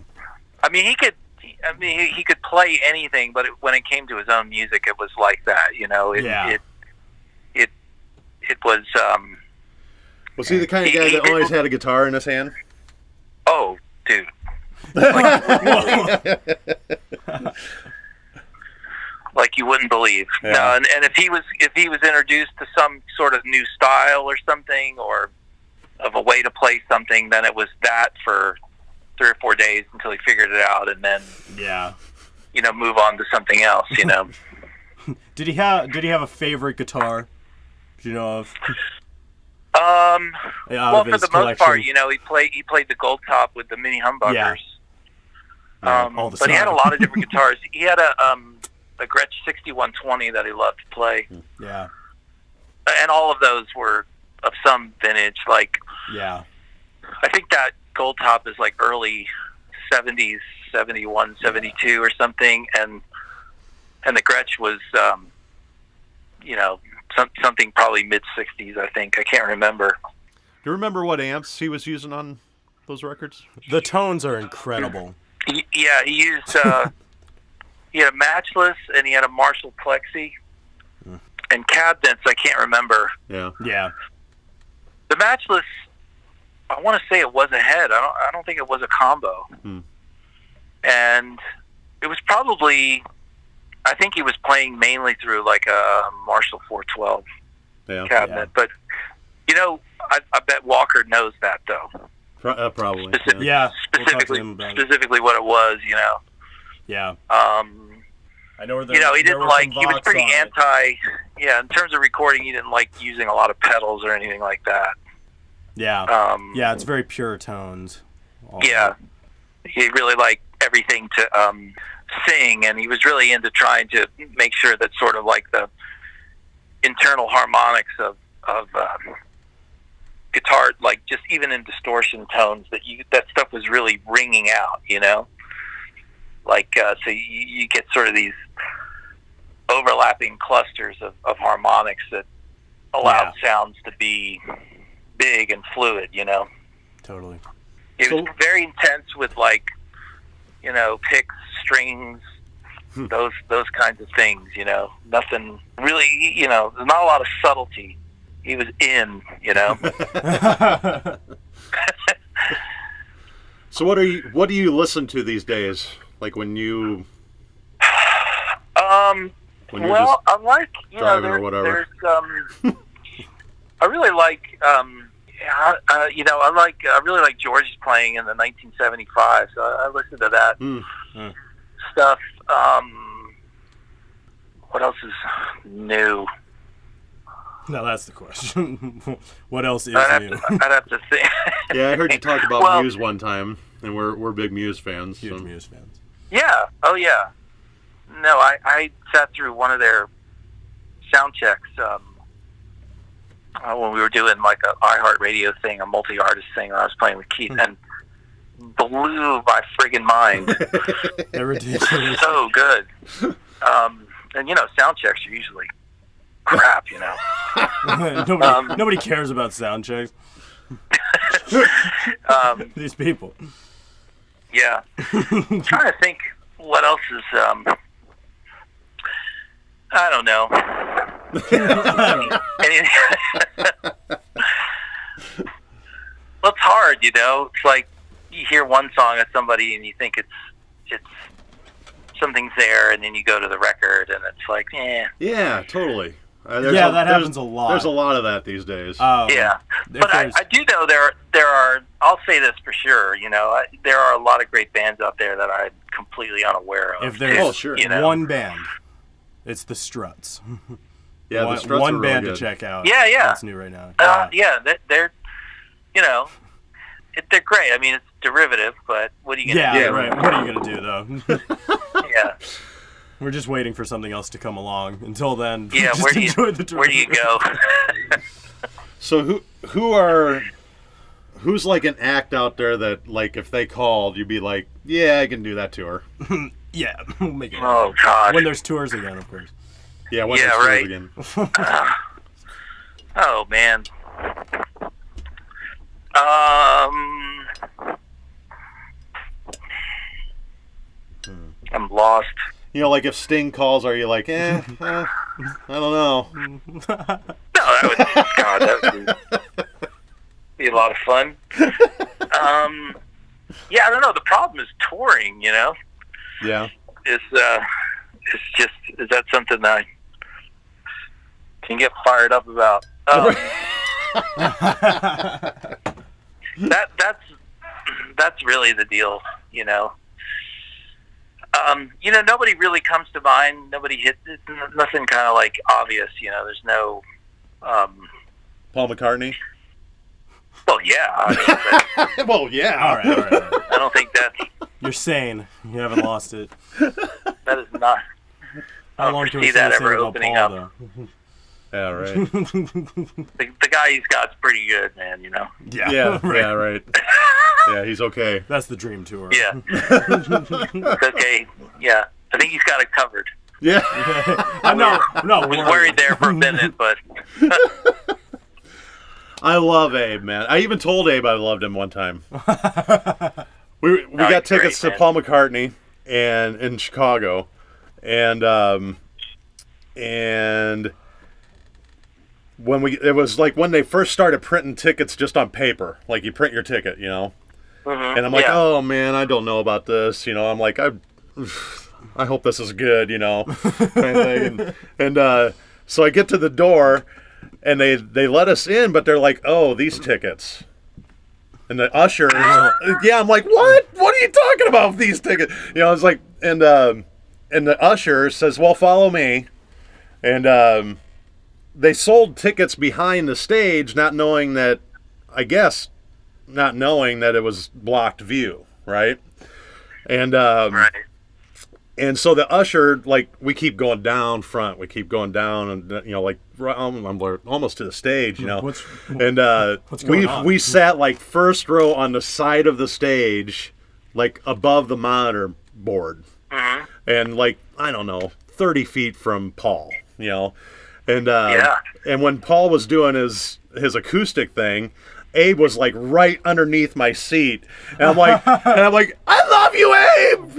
[SPEAKER 1] He could play anything, but when it came to his own music, it was like that, It was.
[SPEAKER 2] Was he the kind of guy that always had a guitar in his hand?
[SPEAKER 1] Oh, dude. Like you wouldn't believe.
[SPEAKER 2] Yeah.
[SPEAKER 1] No, and if he was introduced to some sort of new style or something, or of a way to play something, then it was that for 3 or 4 days until he figured it out, and then move on to something else.
[SPEAKER 3] Did he have a favorite guitar? Do you know of?
[SPEAKER 1] Well, for the most part, he played the gold top with the mini humbuckers.
[SPEAKER 3] Yeah.
[SPEAKER 1] But he had a lot of different guitars. He had a Gretsch 6120 that he loved to play.
[SPEAKER 3] Yeah.
[SPEAKER 1] And all of those were of some vintage. Like, I think that gold top is like early 70s, 71, 72 or something, and the Gretsch was, something probably mid 60s. I think, I can't remember.
[SPEAKER 2] Do you remember what amps he was using on those records?
[SPEAKER 3] The tones are incredible.
[SPEAKER 1] He used he had a Matchless and he had a Marshall Plexi, and cabinets I can't remember.
[SPEAKER 3] Yeah.
[SPEAKER 1] The Matchless, I want to say it was a head. I don't think it was a combo. And it was probably, I think he was playing mainly through like a Marshall 412 cabinet. But I bet Walker knows that though.
[SPEAKER 2] Probably.
[SPEAKER 1] Specifically what it was.
[SPEAKER 3] Yeah.
[SPEAKER 1] I know he didn't like. He was pretty anti. Yeah, in terms of recording, he didn't like using a lot of pedals or anything like that.
[SPEAKER 3] Yeah. It's very pure tones.
[SPEAKER 1] Yeah, he really liked everything to sing, and he was really into trying to make sure that sort of like the internal harmonics of guitar, like just even in distortion tones, that stuff was really ringing out, like so you get sort of these overlapping clusters of harmonics that allowed sounds to be big and fluid,
[SPEAKER 3] Totally.
[SPEAKER 1] It was very intense with like, picks, strings, those kinds of things, nothing really, there's not a lot of subtlety. He was in,
[SPEAKER 2] So what do you listen to these days? Like when you
[SPEAKER 1] I like,
[SPEAKER 2] driving or whatever.
[SPEAKER 1] I really like I really like George's playing in the 1975, so I listen to that stuff. What else is new?
[SPEAKER 3] Now that's the question. What else is new?
[SPEAKER 1] I'd have to think.
[SPEAKER 2] Yeah, I heard you talk about Muse one time, and we're big Muse fans.
[SPEAKER 3] Huge Muse fans.
[SPEAKER 1] Yeah. Oh yeah. No, I sat through one of their sound checks when we were doing like a iHeartRadio thing, a multi-artist thing. Where I was playing with Keith and blew my friggin' mind.
[SPEAKER 3] They're ridiculous.
[SPEAKER 1] So good. And sound checks are usually crap.
[SPEAKER 3] Nobody cares about sound checks. These people.
[SPEAKER 1] Yeah. I'm trying to think what else is. I don't know. Well, it's hard, It's like you hear one song of somebody and you think it's something's there, and then you go to the record and it's like,
[SPEAKER 2] Yeah, totally.
[SPEAKER 3] That happens a lot.
[SPEAKER 2] There's a lot of that these days.
[SPEAKER 1] Yeah, but I do know there are. I'll say this for sure. There are a lot of great bands out there that I'm completely unaware of.
[SPEAKER 3] If there's one band, it's the Struts.
[SPEAKER 2] Yeah, the Struts
[SPEAKER 3] one
[SPEAKER 2] are
[SPEAKER 3] band
[SPEAKER 2] real
[SPEAKER 3] to
[SPEAKER 2] good.
[SPEAKER 3] check out.
[SPEAKER 1] Yeah.
[SPEAKER 3] That's new right now.
[SPEAKER 1] They're they're great. I mean, it's derivative, but what are you gonna do?
[SPEAKER 3] Yeah, right. What are you gonna do though?
[SPEAKER 1] Yeah.
[SPEAKER 3] We're just waiting for something else to come along. Until then,
[SPEAKER 1] yeah.
[SPEAKER 3] where do you go?
[SPEAKER 2] So who are who's like an act out there that like if they called, you'd be like, yeah, I can do that to her.
[SPEAKER 3] Yeah, we'll make it.
[SPEAKER 1] Oh God.
[SPEAKER 3] When there's tours again, of course.
[SPEAKER 2] Yeah, when
[SPEAKER 1] Yeah,
[SPEAKER 2] there's
[SPEAKER 1] right.
[SPEAKER 2] again.
[SPEAKER 1] Oh man. I'm lost.
[SPEAKER 2] You know, like if Sting calls, are you like, I don't know.
[SPEAKER 1] No, that would be a lot of fun. Yeah, I don't know. The problem is touring. You know.
[SPEAKER 2] Yeah.
[SPEAKER 1] Is that something that I can get fired up about? That's really the deal, you know. Nobody really comes to mind. Nobody hits it. Nothing kind of like obvious, you know. There's no.
[SPEAKER 2] Paul McCartney.
[SPEAKER 1] Well, yeah.
[SPEAKER 2] Well, yeah.
[SPEAKER 3] All right.
[SPEAKER 1] I don't think that's.
[SPEAKER 3] You're sane. You haven't lost it.
[SPEAKER 1] That is not. I don't
[SPEAKER 3] can
[SPEAKER 1] see
[SPEAKER 3] we
[SPEAKER 1] that
[SPEAKER 3] say the
[SPEAKER 1] ever
[SPEAKER 3] same about
[SPEAKER 1] opening
[SPEAKER 3] Paul,
[SPEAKER 1] up.
[SPEAKER 3] though?
[SPEAKER 2] Yeah, right.
[SPEAKER 1] The guy he's got's pretty good, man. You know.
[SPEAKER 2] Yeah, right. Yeah, he's okay.
[SPEAKER 3] That's the dream tour.
[SPEAKER 1] Yeah. It's okay. Yeah, I think he's got it covered.
[SPEAKER 2] Yeah.
[SPEAKER 3] I'm not
[SPEAKER 1] I was worried there for a minute, but.
[SPEAKER 2] I love Abe, man. I even told Abe I loved him one time. We got tickets to Paul McCartney and in Chicago, and it was like when they first started printing tickets just on paper, like you print your ticket, you know.
[SPEAKER 1] Mm-hmm.
[SPEAKER 2] And I'm like, oh man, I don't know about this, you know. I'm like, I hope this is good, you know. Kind of thing. And so I get to the door, and they let us in, but they're like, oh, these tickets. And the usher, yeah, I'm like, what? What are you talking about, these tickets? You know, it's like, and the usher says, well, follow me. And they sold tickets behind the stage, not knowing that it was blocked view, right? And
[SPEAKER 1] Right.
[SPEAKER 2] and so the usher, like, we keep going down front, and you know, like, I'm almost to the stage, you know.
[SPEAKER 3] What's going on?
[SPEAKER 2] We sat like first row on the side of the stage, like above the monitor board,
[SPEAKER 1] Mm-hmm.
[SPEAKER 2] and like, I don't know, 30 feet from Paul, you know. And and when Paul was doing his acoustic thing, Abe was like right underneath my seat, and I'm like, I love you, Abe.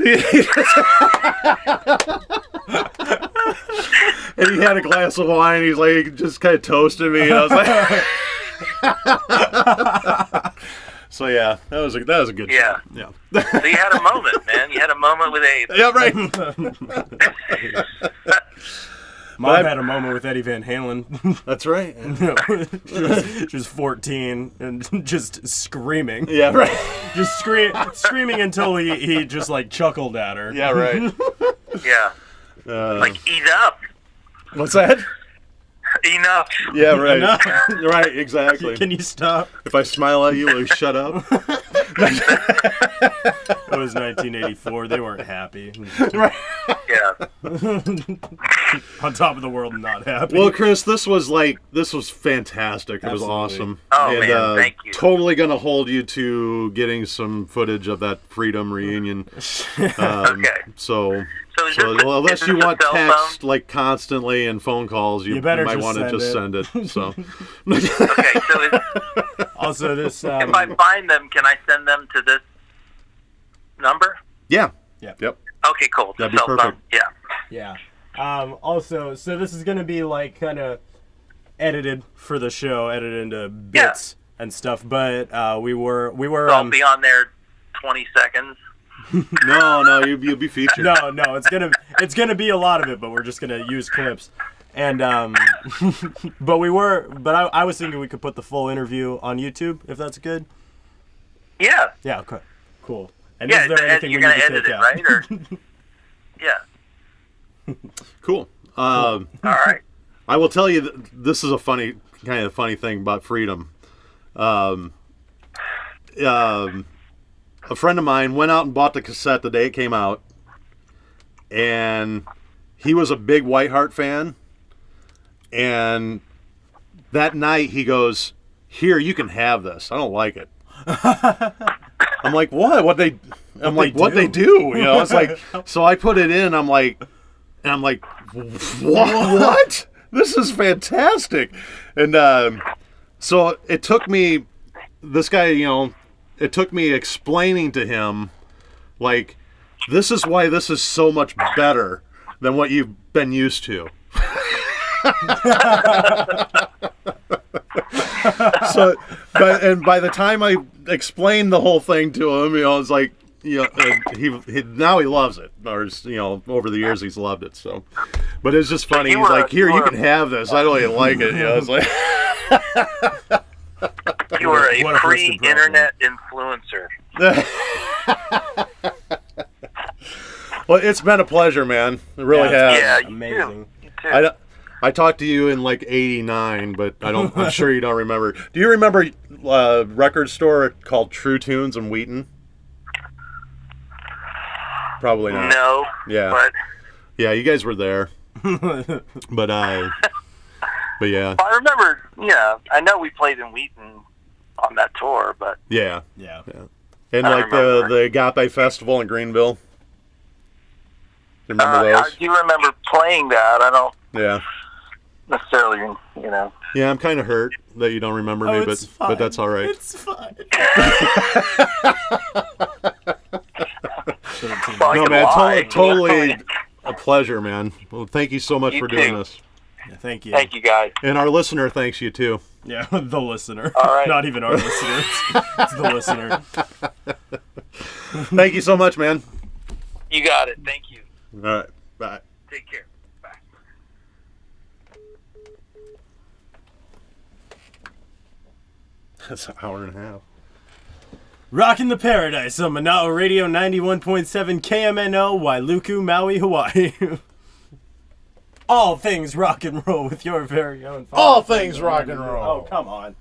[SPEAKER 2] And he had a glass of wine. He's like just kind of toasted me, and I was like, so yeah, that was a good
[SPEAKER 1] Yeah.
[SPEAKER 2] show. Yeah.
[SPEAKER 1] So you had a moment, man. You had a moment with Abe.
[SPEAKER 2] Yeah, right.
[SPEAKER 3] Mom had a moment with Eddie Van Halen.
[SPEAKER 2] That's right.
[SPEAKER 3] She was 14 and just screaming.
[SPEAKER 2] Yeah, right.
[SPEAKER 3] Just screaming until he just like chuckled at her.
[SPEAKER 2] Yeah, right.
[SPEAKER 1] Yeah. Like, eat up.
[SPEAKER 2] What's that?
[SPEAKER 1] Enough.
[SPEAKER 2] Yeah, right.
[SPEAKER 3] Enough.
[SPEAKER 2] Right, exactly.
[SPEAKER 3] Can you stop?
[SPEAKER 2] If I smile at you, will you shut up?
[SPEAKER 3] It was 1984. They weren't happy.
[SPEAKER 2] Right.
[SPEAKER 1] Yeah.
[SPEAKER 3] On top of the world, not happy.
[SPEAKER 2] Well, Chris, this was fantastic. It was
[SPEAKER 3] Absolutely.
[SPEAKER 2] awesome.
[SPEAKER 1] Oh,
[SPEAKER 2] and,
[SPEAKER 1] man, thank you.
[SPEAKER 2] Totally going to hold you to getting some footage of that Freedom reunion.
[SPEAKER 1] Okay.
[SPEAKER 2] So
[SPEAKER 1] is this with-
[SPEAKER 2] unless
[SPEAKER 1] is
[SPEAKER 2] you
[SPEAKER 1] this
[SPEAKER 2] want
[SPEAKER 1] a cell
[SPEAKER 2] text
[SPEAKER 1] phone?
[SPEAKER 2] like constantly and phone calls, you
[SPEAKER 3] better
[SPEAKER 2] might
[SPEAKER 3] just
[SPEAKER 2] want to just send it. So
[SPEAKER 1] Okay, so
[SPEAKER 3] Also, this.
[SPEAKER 1] if I find them, can I send them to this number?
[SPEAKER 2] yeah.
[SPEAKER 3] Yeah.
[SPEAKER 2] Yep.
[SPEAKER 1] Okay, cool.
[SPEAKER 2] That'd be
[SPEAKER 1] Cell phone.
[SPEAKER 2] perfect.
[SPEAKER 1] Yeah.
[SPEAKER 3] Yeah. Also, so this is gonna be like kind of edited for the show, edited into bits and stuff. But we were.
[SPEAKER 1] So I'll be on there 20 seconds.
[SPEAKER 2] No, you'll be featured.
[SPEAKER 3] No, it's gonna be a lot of it, but we're just gonna use clips. And but I was thinking we could put the full interview on YouTube if that's good.
[SPEAKER 1] Yeah.
[SPEAKER 3] Yeah. Okay. Cool. And
[SPEAKER 1] Yeah,
[SPEAKER 3] is there anything
[SPEAKER 1] you're
[SPEAKER 3] we
[SPEAKER 1] going
[SPEAKER 3] need
[SPEAKER 1] to
[SPEAKER 3] to
[SPEAKER 1] edit
[SPEAKER 3] take
[SPEAKER 1] it,
[SPEAKER 3] out?
[SPEAKER 1] right? Or, yeah.
[SPEAKER 2] Cool.
[SPEAKER 1] All right.
[SPEAKER 2] I will tell you this is a funny funny thing about Freedom. A friend of mine went out and bought the cassette the day it came out, and he was a big Whiteheart fan. And that night he goes, "Here, you can have this. I don't like it." I'm like, what? What they do? You know, it's like, so I put it in. I'm like, what? This is fantastic. And so it took me, this guy, you know, it took me explaining to him, like, this is why this is so much better than what you've been used to. So, by the time I explained the whole thing to him, you know, it's like, you know, he now he loves it, or, you know, over the years he's loved it. So, but it's just funny. He's like, here, you can have this. I don't even like it. You know, it's like.
[SPEAKER 1] You were a pre-internet influencer.
[SPEAKER 2] Well, it's been a pleasure, man. It really has.
[SPEAKER 1] Yeah,
[SPEAKER 3] amazing.
[SPEAKER 1] You too.
[SPEAKER 2] I talked to you in like '89, but I'm sure you don't remember. Do you remember a record store called True Tunes in Wheaton? Probably not.
[SPEAKER 1] No.
[SPEAKER 2] Yeah.
[SPEAKER 1] But
[SPEAKER 2] yeah, you guys were there. But yeah.
[SPEAKER 1] I remember. Yeah, I know we played in Wheaton on that tour, but
[SPEAKER 2] Yeah. And
[SPEAKER 1] I
[SPEAKER 2] like
[SPEAKER 1] remember.
[SPEAKER 2] the Agape Festival in Greenville. You remember those?
[SPEAKER 1] I do remember playing that. I don't
[SPEAKER 2] Yeah.
[SPEAKER 1] necessarily, you know.
[SPEAKER 2] Yeah, I'm kind of hurt that you don't remember me, but that's all right.
[SPEAKER 3] It's fine.
[SPEAKER 2] No, man, totally a pleasure, man. Well, thank you so much for doing this.
[SPEAKER 3] Yeah, thank you.
[SPEAKER 1] Thank you, guys.
[SPEAKER 2] And our listener thanks you too.
[SPEAKER 3] Yeah, the listener.
[SPEAKER 1] All right.
[SPEAKER 3] Not even our listener. It's the listener.
[SPEAKER 2] Thank you so much, man.
[SPEAKER 1] You got it. Thank you.
[SPEAKER 2] All right, bye.
[SPEAKER 1] Take care. Bye.
[SPEAKER 2] That's an hour and a half.
[SPEAKER 3] Rockin' the Paradise on Manao Radio 91.7 KMNO, Wailuku, Maui, Hawaii. All things rock and roll with your very own.
[SPEAKER 2] All things rock and roll.
[SPEAKER 3] Oh, come on.